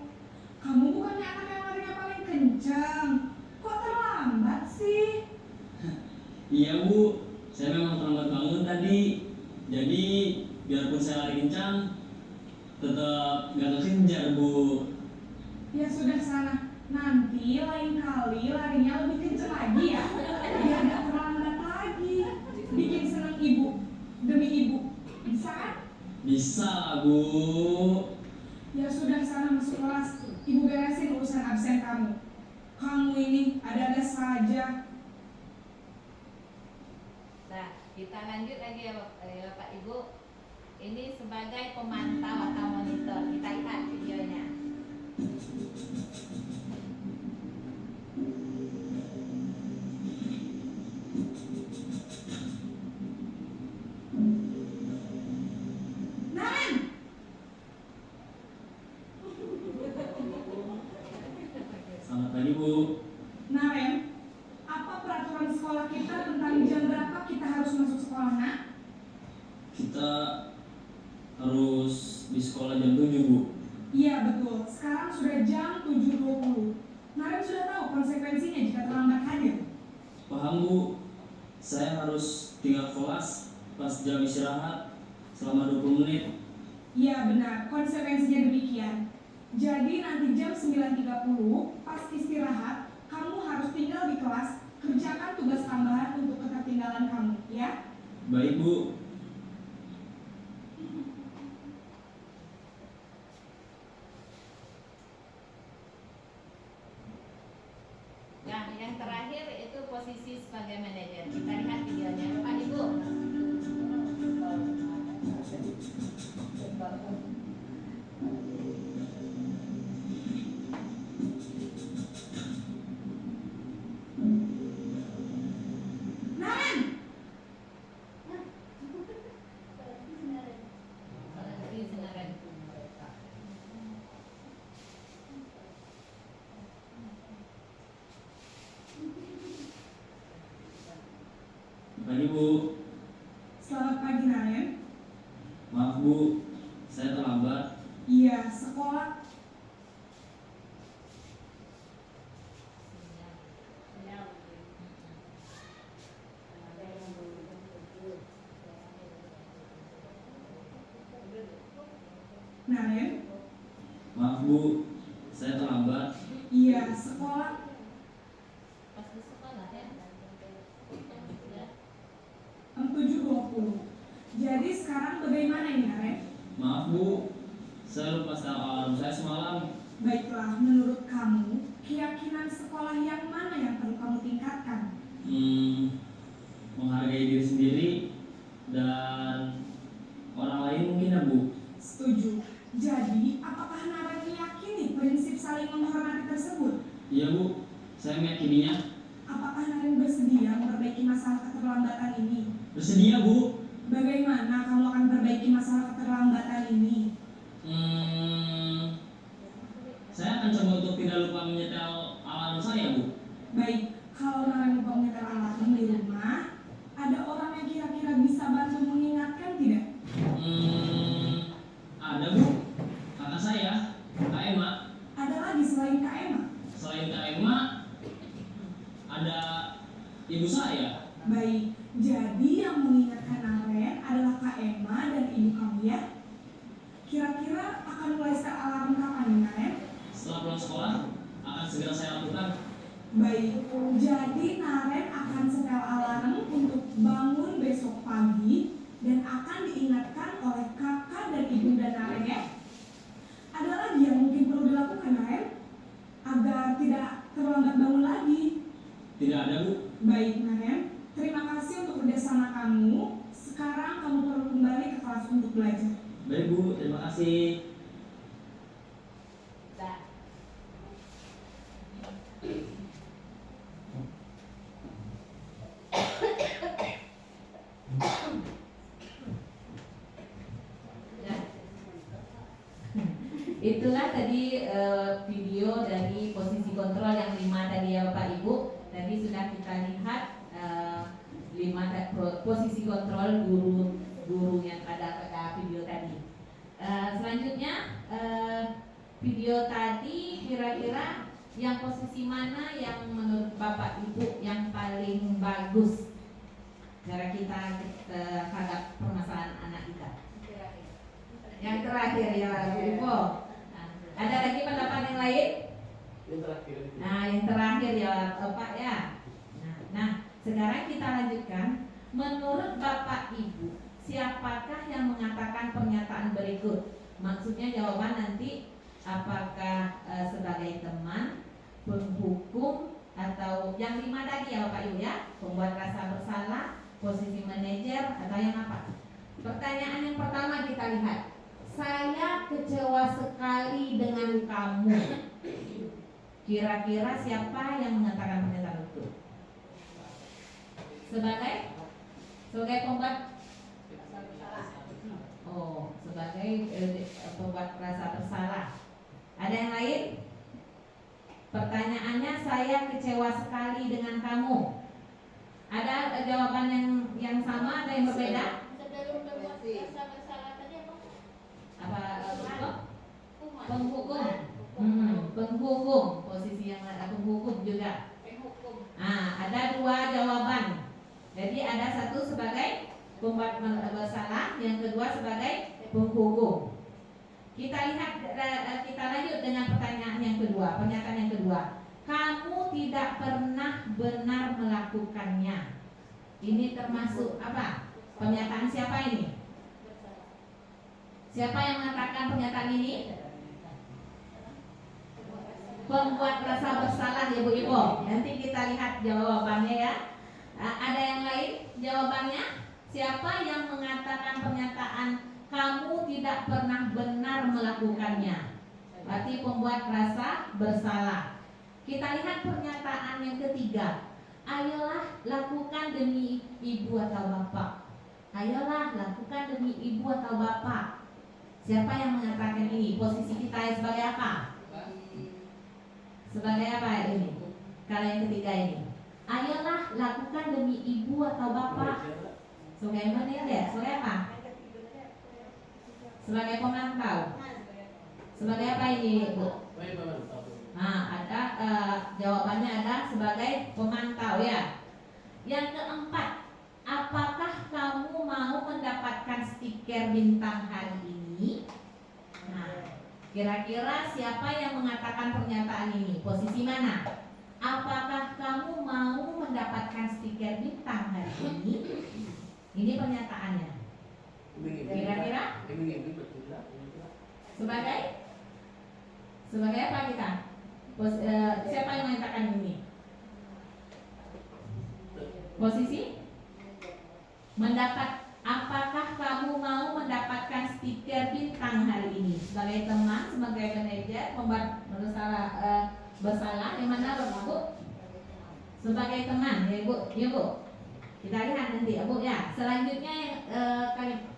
Kamu bukannya anak yang larinya paling kencang. Kok terlambat sih? Iya Bu. Saya memang terlambat bangun tadi. Jadi biarpun saya lari kencang, tetap gak kekejar Bu. Ya sudah sana. Nanti lain kali larinya lebih kencang lagi ya. Biar gak terlambat lagi. Bikin senang ibu. Demi ibu. Bisa kan? Bisa lah Bu. Ya sudah sana masuk kelas. Ibu beresin urusan absen kamu. Kamu ini ada-ada saja. Nah, kita lanjut lagi ya Bapak Ibu. Ini sebagai pemantau atau monitor. Kita lihat videonya. Naren! Selamat pagi Bu. Naren, apa peraturan sekolah kita tentang jam berapa kita harus masuk sekolah, nak? Kita harus di sekolah jam 7 Bu. Iya betul, sekarang sudah jam 7.20. Naren sudah tahu konsekuensinya jika terlambat hadir. Paham Bu. Saya harus tinggal kelas pas jam istirahat selama 20 menit. Iya benar, konsekuensinya demikian. Jadi nanti jam 9.30 pas istirahat, kamu harus tinggal di kelas, kerjakan tugas tambahan untuk ketertinggalan kamu, ya? Baik Bu. Nah, yang terakhir itu posisi sebagai manajer. Kita lihat videonya Bapak Ibu. Naren! Ini sebenarnya. Pagi Bu. Selamat pagi Naren. Maaf Bu, saya terlambat. Iya, sekolah. Naren? Maaf Bu, saya terlambat. Iya, sekolah. Pas di sekolah ya. Ya. 7.20. Jadi sekarang bagaimana ini Naren? Maaf Bu, Saya lupa setel alarm saya semalam. Baiklah, menurut kamu, keyakinan sekolah yang mana yang perlu kamu tingkatkan? Menghargai diri sendiri dan orang lain mungkin ya Bu. Setuju. Jadi, apakah Naren meyakini prinsip saling menghormati tersebut? Iya Bu, saya meyakininya. Apakah Naren bersedia memperbaiki masalah keterlambatan ini? Bersedia Bu. Bagaimana kamu akan perbaiki masalah keterlambatan ini? Saya akan coba untuk tidak lupa menyetel alarm saya Bu. Baik, kalau Naren lupa menyetel alarm di rumah, ada orang yang kira-kira bisa bantu mengingatkan tidak? Ada Bu, kakak saya, Kak Emma. Ada lagi selain Kak Emma? Selain Kak Emma, ada ibu saya. Baik, jadi yang mengingatkan Naren adalah Kak Emma dan ibu kamu ya? Kira-kira akan mulai setel alarm kapan nih Naren? Setelah pulang sekolah, akan segera saya lakukan. Baik, jadi Naren akan setel alarm untuk bangun besok pagi dan akan diingatkan oleh kakak dan ibu dan Naren ya. Ada lagi yang mungkin perlu dilakukan Naren agar tidak terlambat bangun lagi? Tidak ada Bu. Baik Naren, terima kasih untuk kerjasama kamu. Sekarang kamu perlu kembali ke kelas untuk belajar. Baik Bu, terima kasih. Dah. Ya. Itulah tadi video dari posisi kontrol yang 5 tadi ya Bapak Ibu. Tadi sudah kita lihat 5 posisi kontrol guru yang ada pada video tadi. Selanjutnya video tadi kira-kira yang posisi mana yang menurut Bapak Ibu yang paling bagus cara kita terhadap permasalahan anak kita? Yang terakhir ya Bu Ibu. Ada lagi pendapat yang lain? Nah, yang terakhir ya Pak ya. Nah, sekarang kita lanjutkan. Menurut Bapak Ibu, siapakah yang mengatakan pernyataan berikut? Maksudnya jawaban nanti apakah sebagai teman, penghukum, atau yang 5 tadi ya Bapak Ibu ya, pembuat rasa bersalah, posisi manajer, atau yang apa? Pertanyaan yang pertama kita lihat. Saya kecewa sekali dengan kamu. Kira-kira siapa yang mengatakan pernyataan itu? Sebagai pembuat sebagai pembuat rasa bersalah. Ada yang lain? Pertanyaannya, saya kecewa sekali dengan kamu. Ada jawaban yang sama, ada yang berbeda? Sebelum berbuat rasa bersalah tadi Apa? Penghukum. Penghukum, posisi yang ada penghukum juga. Ada 2 jawaban. Jadi ada satu sebagai pembuat bersalah, yang kedua sebagai penghukum. Kita lihat, kita lanjut dengan pertanyaan yang kedua, pernyataan yang kedua. Kamu tidak pernah benar melakukannya. Ini termasuk apa? Pernyataan siapa ini? Siapa yang mengatakan pernyataan ini? Pembuat rasa bersalah ya Bu Ibu. Nanti kita lihat jawabannya ya. Ada yang lain jawabannya? Siapa yang mengatakan pernyataan kamu tidak pernah benar melakukannya? Berarti pembuat rasa bersalah. Kita lihat pernyataan yang ketiga. Ayolah lakukan demi ibu atau bapak. Ayolah lakukan demi ibu atau bapak. Siapa yang mengatakan ini? Posisi kita sebagai apa? Sebagai apa ini? Kalau yang ketiga ini. Ayolah lakukan demi ibu atau bapak. Sebagai mana ya? Sebagai apa? Sebagai pemantau. Sebagai apa ini Bu? Ada jawabannya ada sebagai pemantau ya. Yang keempat, apakah kamu mau mendapatkan stiker bintang hari ini? Kira-kira siapa yang mengatakan pernyataan ini? Posisi mana? Apakah kamu mau mendapatkan stiker bintang hari ini? Ini pernyataannya. Kira-kira Sebagai apa kita? Siapa yang mengatakan ini? Posisi mendapat. Apakah kamu mau mendapatkan stiker bintang hari ini? Sebagai teman, sebagai manajer, membuat bersalah, yang mana Bu? Sebagai teman, ya Bu, Kita lihat nanti ya Bu ya. Selanjutnya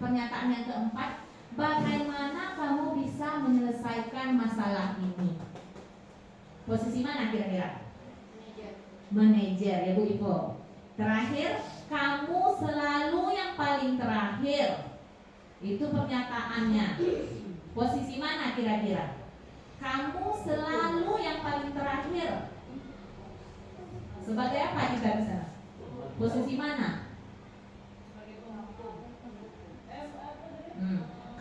pernyataan yang keempat, bagaimana kamu bisa menyelesaikan masalah ini? Posisi mana kira-kira? Manajer ya Bu Ipo. Terakhir, kamu selalu yang paling terakhir. Itu pernyataannya. Posisi mana kira-kira? Kamu selalu yang paling terakhir. Sebagai apa kita bisa? Posisi mana?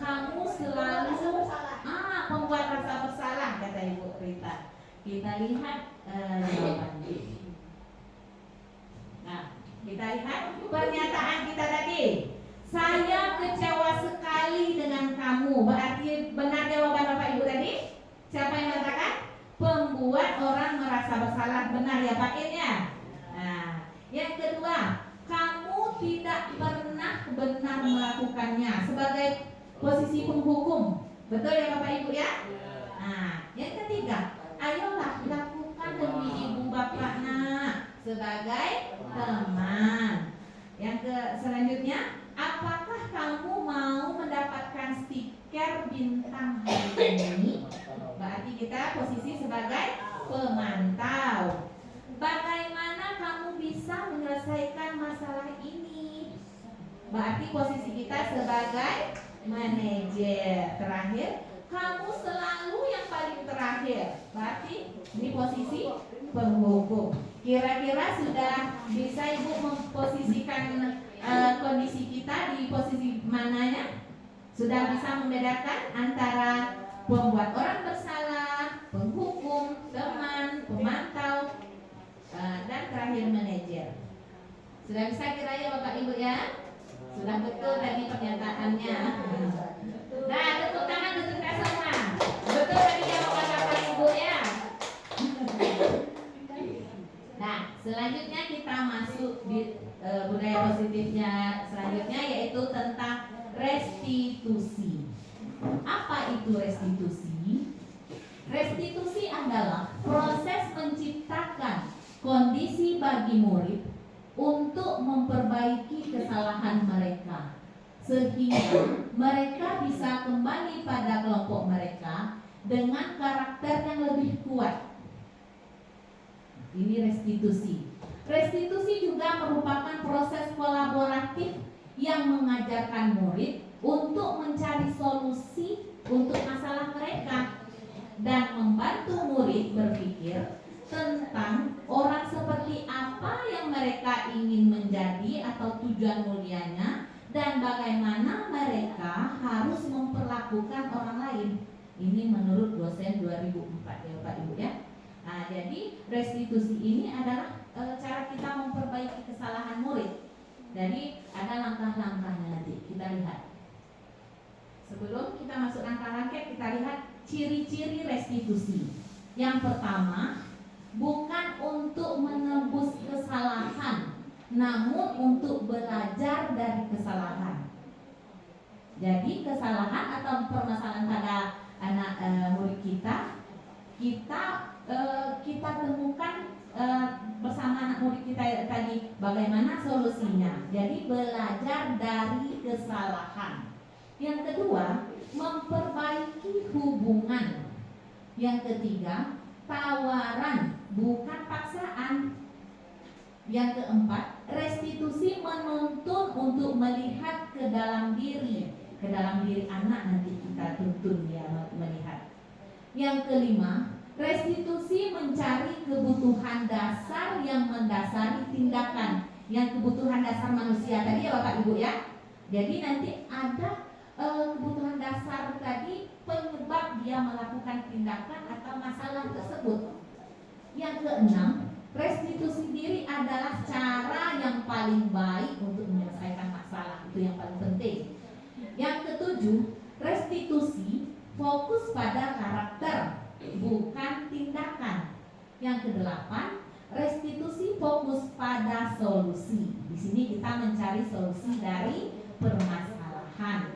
Kamu selalu pembuat rasa bersalah, kata Ibu Rita. Kita lihat jawabannya. Nah, kita lihat pernyataan kita tadi. Saya kecewa sekali dengan kamu. Berarti benar jawaban Bapak Ibu tadi? Siapa yang mengatakan? Pembuat orang merasa bersalah. Benar ya Pak In ya? Nah, yang kedua, kamu tidak pernah benar melakukannya. Sebagai posisi penghukum. Betul ya Bapak Ibu ya? Nah, yang ketiga, ayolah lakukan demi ibu bapak nak. Sebagai teman. Selanjutnya, apakah kamu mau mendapatkan stiker bintang hari ini? Berarti kita posisi sebagai pemantau. Bagaimana kamu bisa menyelesaikan masalah ini? Berarti posisi kita sebagai manajer. Terakhir, kamu selalu yang paling terakhir. Berarti ini posisi penghukum. Kira-kira sudah bisa Ibu memposisikan kondisi kita di posisi mananya? Sudah bisa membedakan antara pembuat orang bersalah, penghukum, teman, pemantau, dan terakhir manajer. Sudah bisa kira-kira Bapak Ibu ya? Sudah betul tadi pernyataannya. Nah, tepuk tangan untuk kita semua. Betul tadi jawaban Bapak Ibu ya. Nah, selanjutnya kita masuk di budaya positifnya selanjutnya, yaitu tentang restitusi. Apa itu restitusi? Restitusi adalah proses menciptakan kondisi bagi murid untuk memperbaiki kesalahan mereka, sehingga mereka bisa kembali pada kelompok mereka dengan karakter yang lebih kuat. Ini restitusi. Restitusi juga merupakan proses kolaboratif yang mengajarkan murid untuk mencari solusi untuk masalah mereka dan membantu murid berpikir tentang orang seperti apa yang mereka ingin menjadi atau tujuan mulianya, dan bagaimana mereka harus memperlakukan orang lain. Ini menurut dosen 2004 ya Pak Ibu ya. Nah, jadi restitusi ini adalah cara kita memperbaiki kesalahan murid. Jadi ada langkah-langkahnya nanti kita lihat. Sebelum kita masuk langkah-langkah, kita lihat ciri-ciri restitusi. Yang pertama, bukan untuk menebus kesalahan, namun untuk belajar dari kesalahan. Jadi kesalahan atau permasalahan pada anak murid kita temukan bersama anak murid kita tadi bagaimana solusinya. Jadi belajar dari kesalahan. Yang kedua, memperbaiki hubungan. Yang ketiga, tawaran bukan paksaan. Yang keempat, restitusi menuntun untuk melihat ke dalam diri anak, nanti kita tuntun dia melihat. Yang kelima, restitusi mencari kebutuhan dasar yang mendasari tindakan. Yang kebutuhan dasar manusia tadi ya Bapak Ibu ya. Jadi nanti ada kebutuhan dasar tadi penyebab dia melakukan tindakan atau masalah tersebut. Yang keenam, restitusi diri adalah cara yang paling baik untuk menyelesaikan masalah. Itu yang paling penting. Yang ketujuh, restitusi fokus pada karakter, bukan tindakan. Yang kedelapan, restitusi fokus pada solusi. Di sini kita mencari solusi dari permasalahan.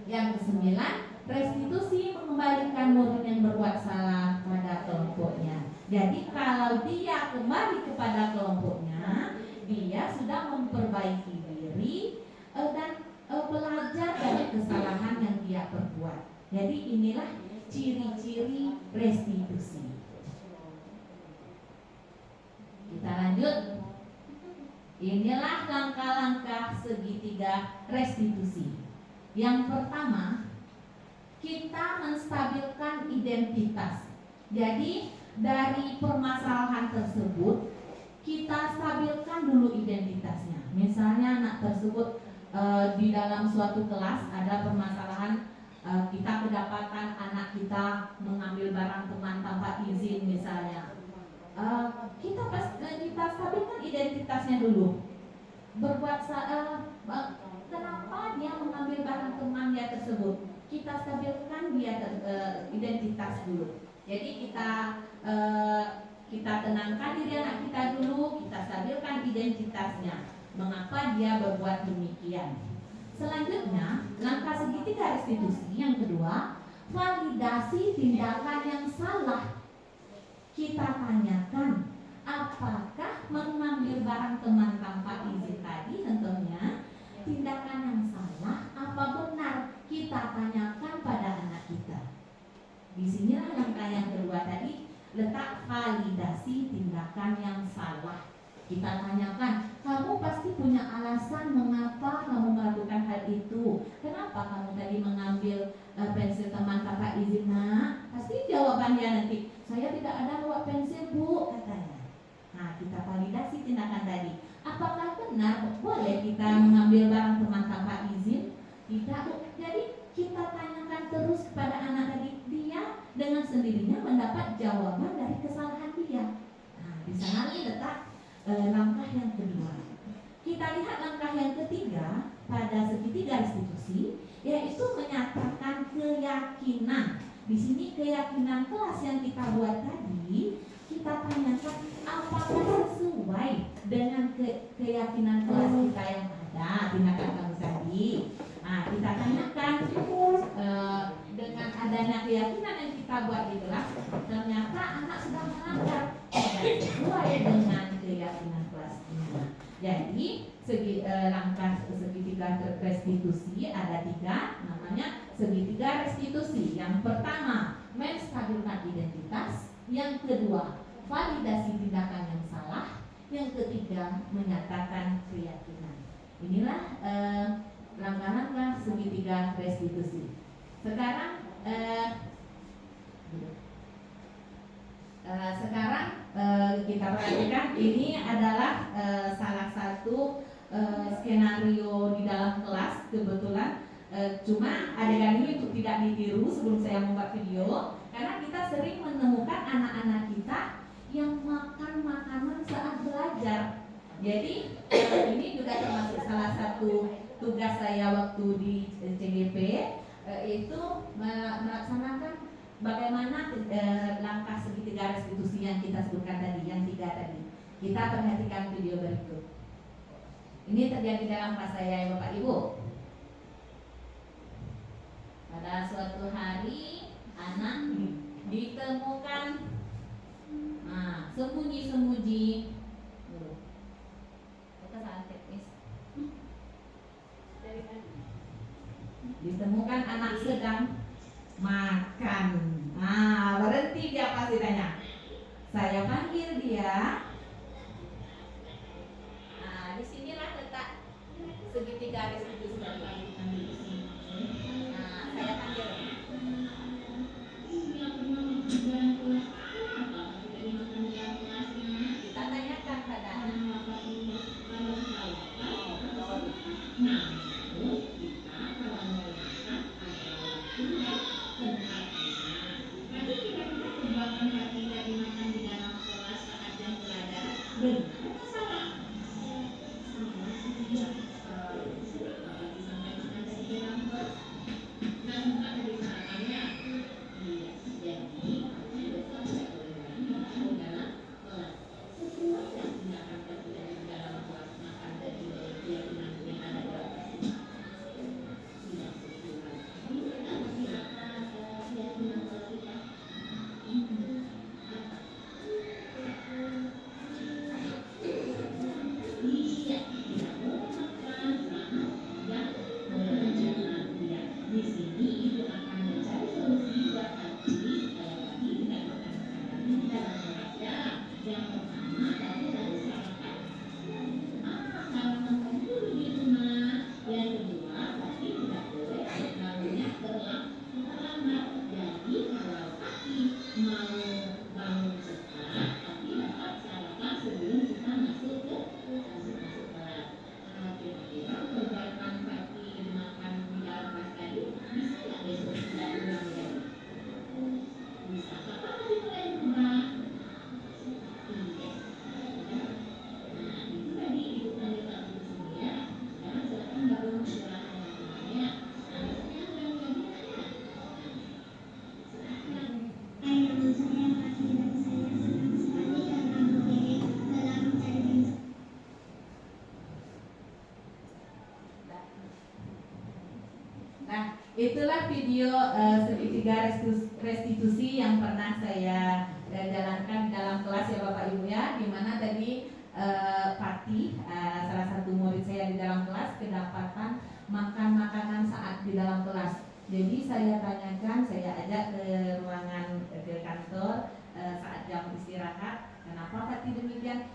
Yang kesembilan, restitusi mengembalikan murid yang berbuat salah pada kelompoknya. Jadi kalau dia kembali kepada kelompoknya, dia sudah memperbaiki diri dan belajar dari kesalahan yang dia perbuat. Jadi inilah ciri-ciri restitusi. Kita lanjut. Inilah langkah-langkah segitiga restitusi. Yang pertama, kita menstabilkan identitas. Jadi dari permasalahan tersebut kita stabilkan dulu identitasnya. Misalnya anak tersebut di dalam suatu kelas ada permasalahan, kita kedapatan anak kita mengambil barang teman tanpa izin misalnya. Kita stabilkan identitasnya dulu. Kenapa dia mengambil barang teman dia tersebut? Kita stabilkan dia identitas dulu. Jadi kita tenangkan diri anak kita dulu, kita stabilkan identitasnya. Mengapa dia berbuat demikian? Selanjutnya, langkah segitiga restitusi yang kedua, validasi tindakan yang salah. Kita tanyakan, apakah mengambil barang teman tanpa izin tadi contohnya tindakan yang salah? Apa benar? Kita tanyakan pada anak kita. Disinilah langkah yang kedua tadi, letak validasi tindakan yang salah. Kita tanyakan, kamu pasti punya alasan mengapa kamu melakukan hal itu. Kenapa kamu tadi mengambil pensil teman tanpa izin? Nah, pasti jawaban dia nanti, saya tidak ada bawa pensil bu, katanya. Nah, kita validasi tindakan tadi. Apakah benar boleh kita mengambil barang teman tanpa izin? Tidak bu. Jadi kita tanyakan terus kepada anak tadi, dia dengan sendirinya mendapat jawaban dari kesalahan dia. Nah, di sana letak langkah yang kedua. Kita lihat langkah yang ketiga pada segitiga restitusi, yaitu menyatakan keyakinan. Di sini keyakinan kelas yang kita buat tadi, kita tanyakan apakah sesuai dengan keyakinan kelas kita yang ada tindakan kamu tadi. Nah, kita tanyakan dengan adanya keyakinan yang kita buat di kelas, ternyata anak sudah melanggar tidak sesuai dengan keyakinan kelasnya. Jadi langkah segitiga restitusi ada 3, namanya segitiga restitusi. Yang pertama, menstabilkan identitas. Yang kedua, validasi tindakan yang salah. Yang ketiga, menyatakan keyakinan. Inilah langkah-langkah segitiga restitusi. Sekarang kita perhatikan, ini adalah salah satu skenario di dalam kelas. Kebetulan cuma adegan ini untuk tidak ditiru sebelum saya membuat video, karena kita sering menemukan anak-anak kita yang makan makanan saat belajar. Jadi ini juga termasuk salah satu tugas saya waktu di CGP, itu melaksanakan bagaimana langkah segitiga restitusi yang kita sebutkan tadi, yang 3 tadi. Kita perhatikan video berikut. Ini terjadi dalam kelas saya ya Bapak Ibu. Pada suatu hari anak ditemukan sembunyi-sembunyi. Ditemukan anak sedang makan. Berhenti dia pasti tanya. Saya panggil dia. Disinilah letak segitiga restitusi tadi. Saya panggil. Kita tanyakan pada anak. itulah video segitiga restitusi yang pernah saya jalankan dalam kelas ya Bapak Ibu ya, di mana tadi Fatih, salah satu murid saya di dalam kelas, kedapatan makan makanan saat di dalam kelas. Jadi saya tanyakan, saya ajak ke ruangan ke kantor saat jam istirahat, kenapa Fatih demikian?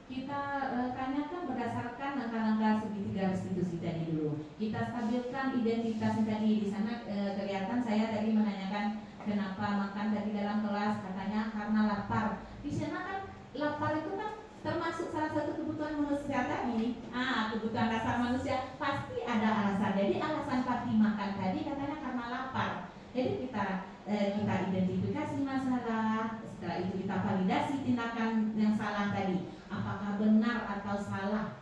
Kita tanyakan berdasarkan langkah-langkah segitiga restitusi tadi dulu. Kita stabilkan identitas tadi. Di sana kelihatan saya tadi menanyakan kenapa makan tadi dalam kelas, katanya karena lapar. Di sana kan lapar itu kan termasuk salah satu kebutuhan manusia tadi. Kebutuhan dasar manusia pasti ada alasan. Jadi alasan Fatih makan tadi katanya karena lapar. Jadi kita identifikasi masalah, setelah itu kita validasi tindakan yang salah tadi, apakah benar atau salah.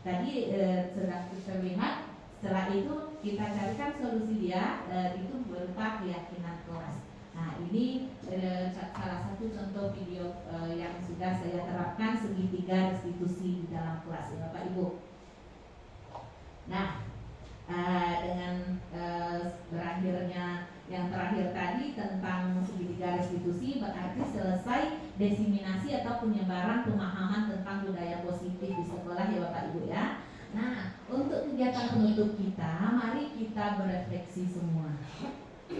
Tadi sudah terlihat. Setelah itu kita carikan solusi dia, itu berupa keyakinan kelas. Nah ini salah satu contoh video yang sudah saya terapkan segitiga restitusi di dalam kelas ya Bapak Ibu. Nah dengan berakhirnya yang terakhir tadi tentang segitiga restitusi, berarti selesai diseminasi atau penyebaran pemahaman tentang budaya positif di sekolah ya Bapak Ibu ya. Nah untuk kegiatan penutup kita, mari kita berefleksi semua.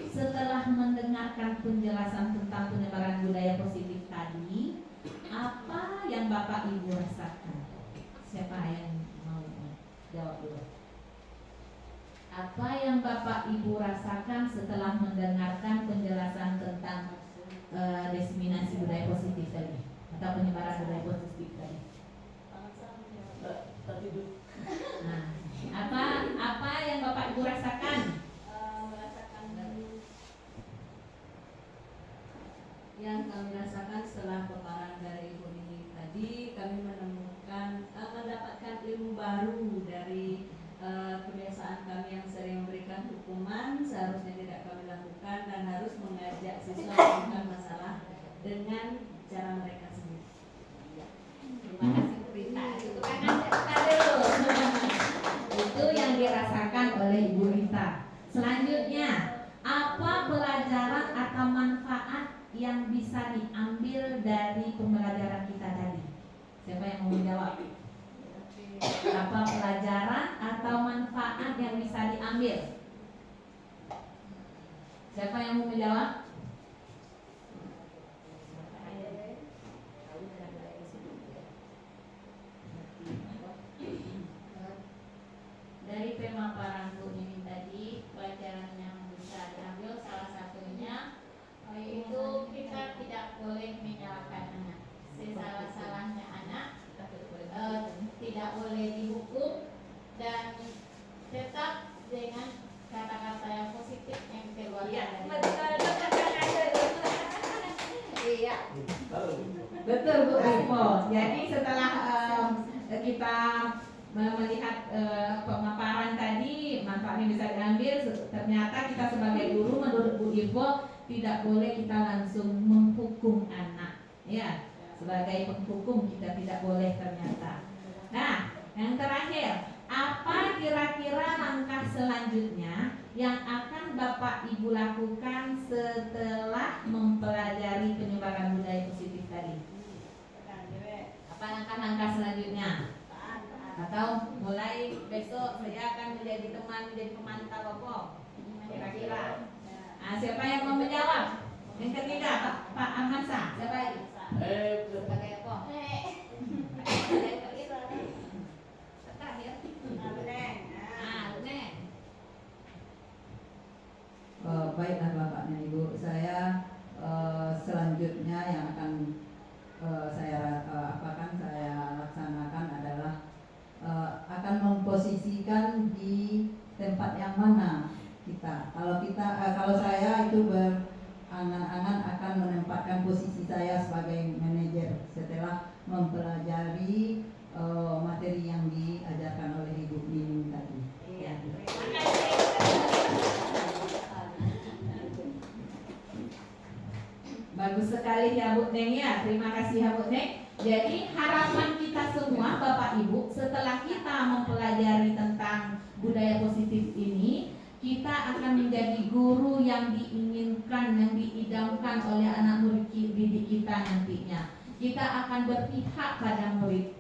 Setelah mendengarkan penjelasan tentang penyebaran budaya positif tadi, apa yang Bapak Ibu rasakan? Siapa yang mau jawab dulu? Apa yang Bapak Ibu rasakan setelah mendengarkan penjelasan tentang diseminasi budaya positif tadi atau penyebaran budaya positif tadi? Nah, apa yang Bapak Ibu rasakan? Yang kami rasakan setelah paparan dari Ibu Nini tadi, kami mendapatkan ilmu baru dari kebiasaan kami yang sering memberikan hukuman seharusnya tidak kami lakukan dan harus mengajak siswa melakukan masalah dengan cara mereka sendiri. Terima kasih Bu Rita. Itu itu yang dirasakan oleh Ibu Rita. Selanjutnya, apa pelajaran atau manfaat yang bisa diambil dari pembelajaran kita tadi? Siapa yang mau menjawab? Apa pelajaran atau manfaat yang bisa diambil? Siapa yang mau menjawab? Dari pemaparan Bu Nini tadi, pelajaran yang bisa diambil salah satunya itu kita tidak boleh menyalahkan anak. Sesalah-salahnya anak tidak boleh dihukum dan tetap dengan kata-kata yang positif yang keluar dari Iya. Betul Bu Rispo. Jadi setelah kita melihat pemaparan tadi, manfaatnya bisa diambil. Ternyata kita sebagai guru menurut Bu Rispo tidak boleh kita langsung menghukum anak. Ya, sebagai penghukum kita tidak boleh ternyata. Nah, yang terakhir, apa kira-kira langkah selanjutnya yang akan Bapak Ibu lakukan setelah mempelajari penyebaran budaya positif tadi? Apa langkah-langkah selanjutnya? Atau mulai besok saya akan menjadi teman, menjadi pemantau apa? Kira-kira. Nah, siapa yang mau menjawab? Yang ketiga, Pak Amansa. Siapa lagi? Sebagai apa? Baiklah Bapak dan Ibu, saya selanjutnya yang akan saya laksanakan adalah akan memposisikan di tempat yang mana kita. Kalau saya itu berangan-angan akan menempatkan posisi saya sebagai manajer setelah mempelajari materi yang diajarkan oleh Ibu Nini tadi. Iya. Bagus sekali ya Bu Neng ya. Terima kasih ya Bu Neng. Jadi harapan kita semua Bapak Ibu, setelah kita mempelajari tentang budaya positif ini, kita akan menjadi guru yang diinginkan, yang diidamkan oleh anak murid didik kita nantinya. Kita akan berpihak pada murid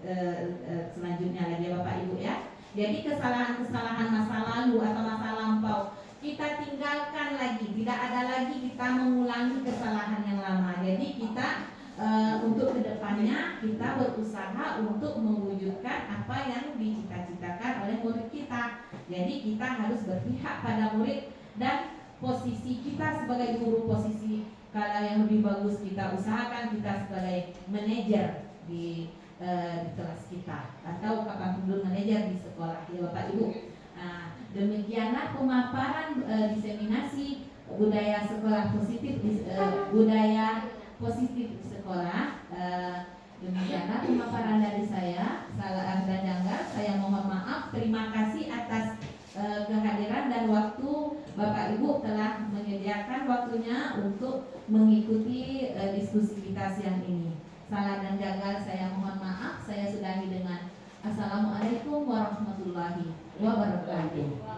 selanjutnya lagi ya Bapak Ibu ya. Jadi kesalahan-kesalahan masa lalu atau masa lampau kita tinggalkan lagi, tidak ada lagi kita mengulangi kesalahan yang lama. Jadi kita untuk kedepannya kita berusaha untuk mewujudkan apa yang dicita-citakan oleh murid kita. Jadi kita harus berpihak pada murid dan posisi kita sebagai guru, posisi kalau yang lebih bagus kita usahakan kita sebagai manajer di kelas kita atau kapanpun dulu manajer di sekolah ya Bapak Ibu. Nah, demikianlah pemaparan diseminasi budaya sekolah positif budaya positif di sekolah. Demikianlah pemaparan dari saya. Salah dan janggal saya mohon maaf. Terima kasih atas kehadiran dan waktu Bapak Ibu telah menyediakan waktunya untuk mengikuti diskusi kita siang ini. Salah dan janggal saya mohon maaf. Saya sudahi dengan Assalamualaikum warahmatullahi wabarakatuh.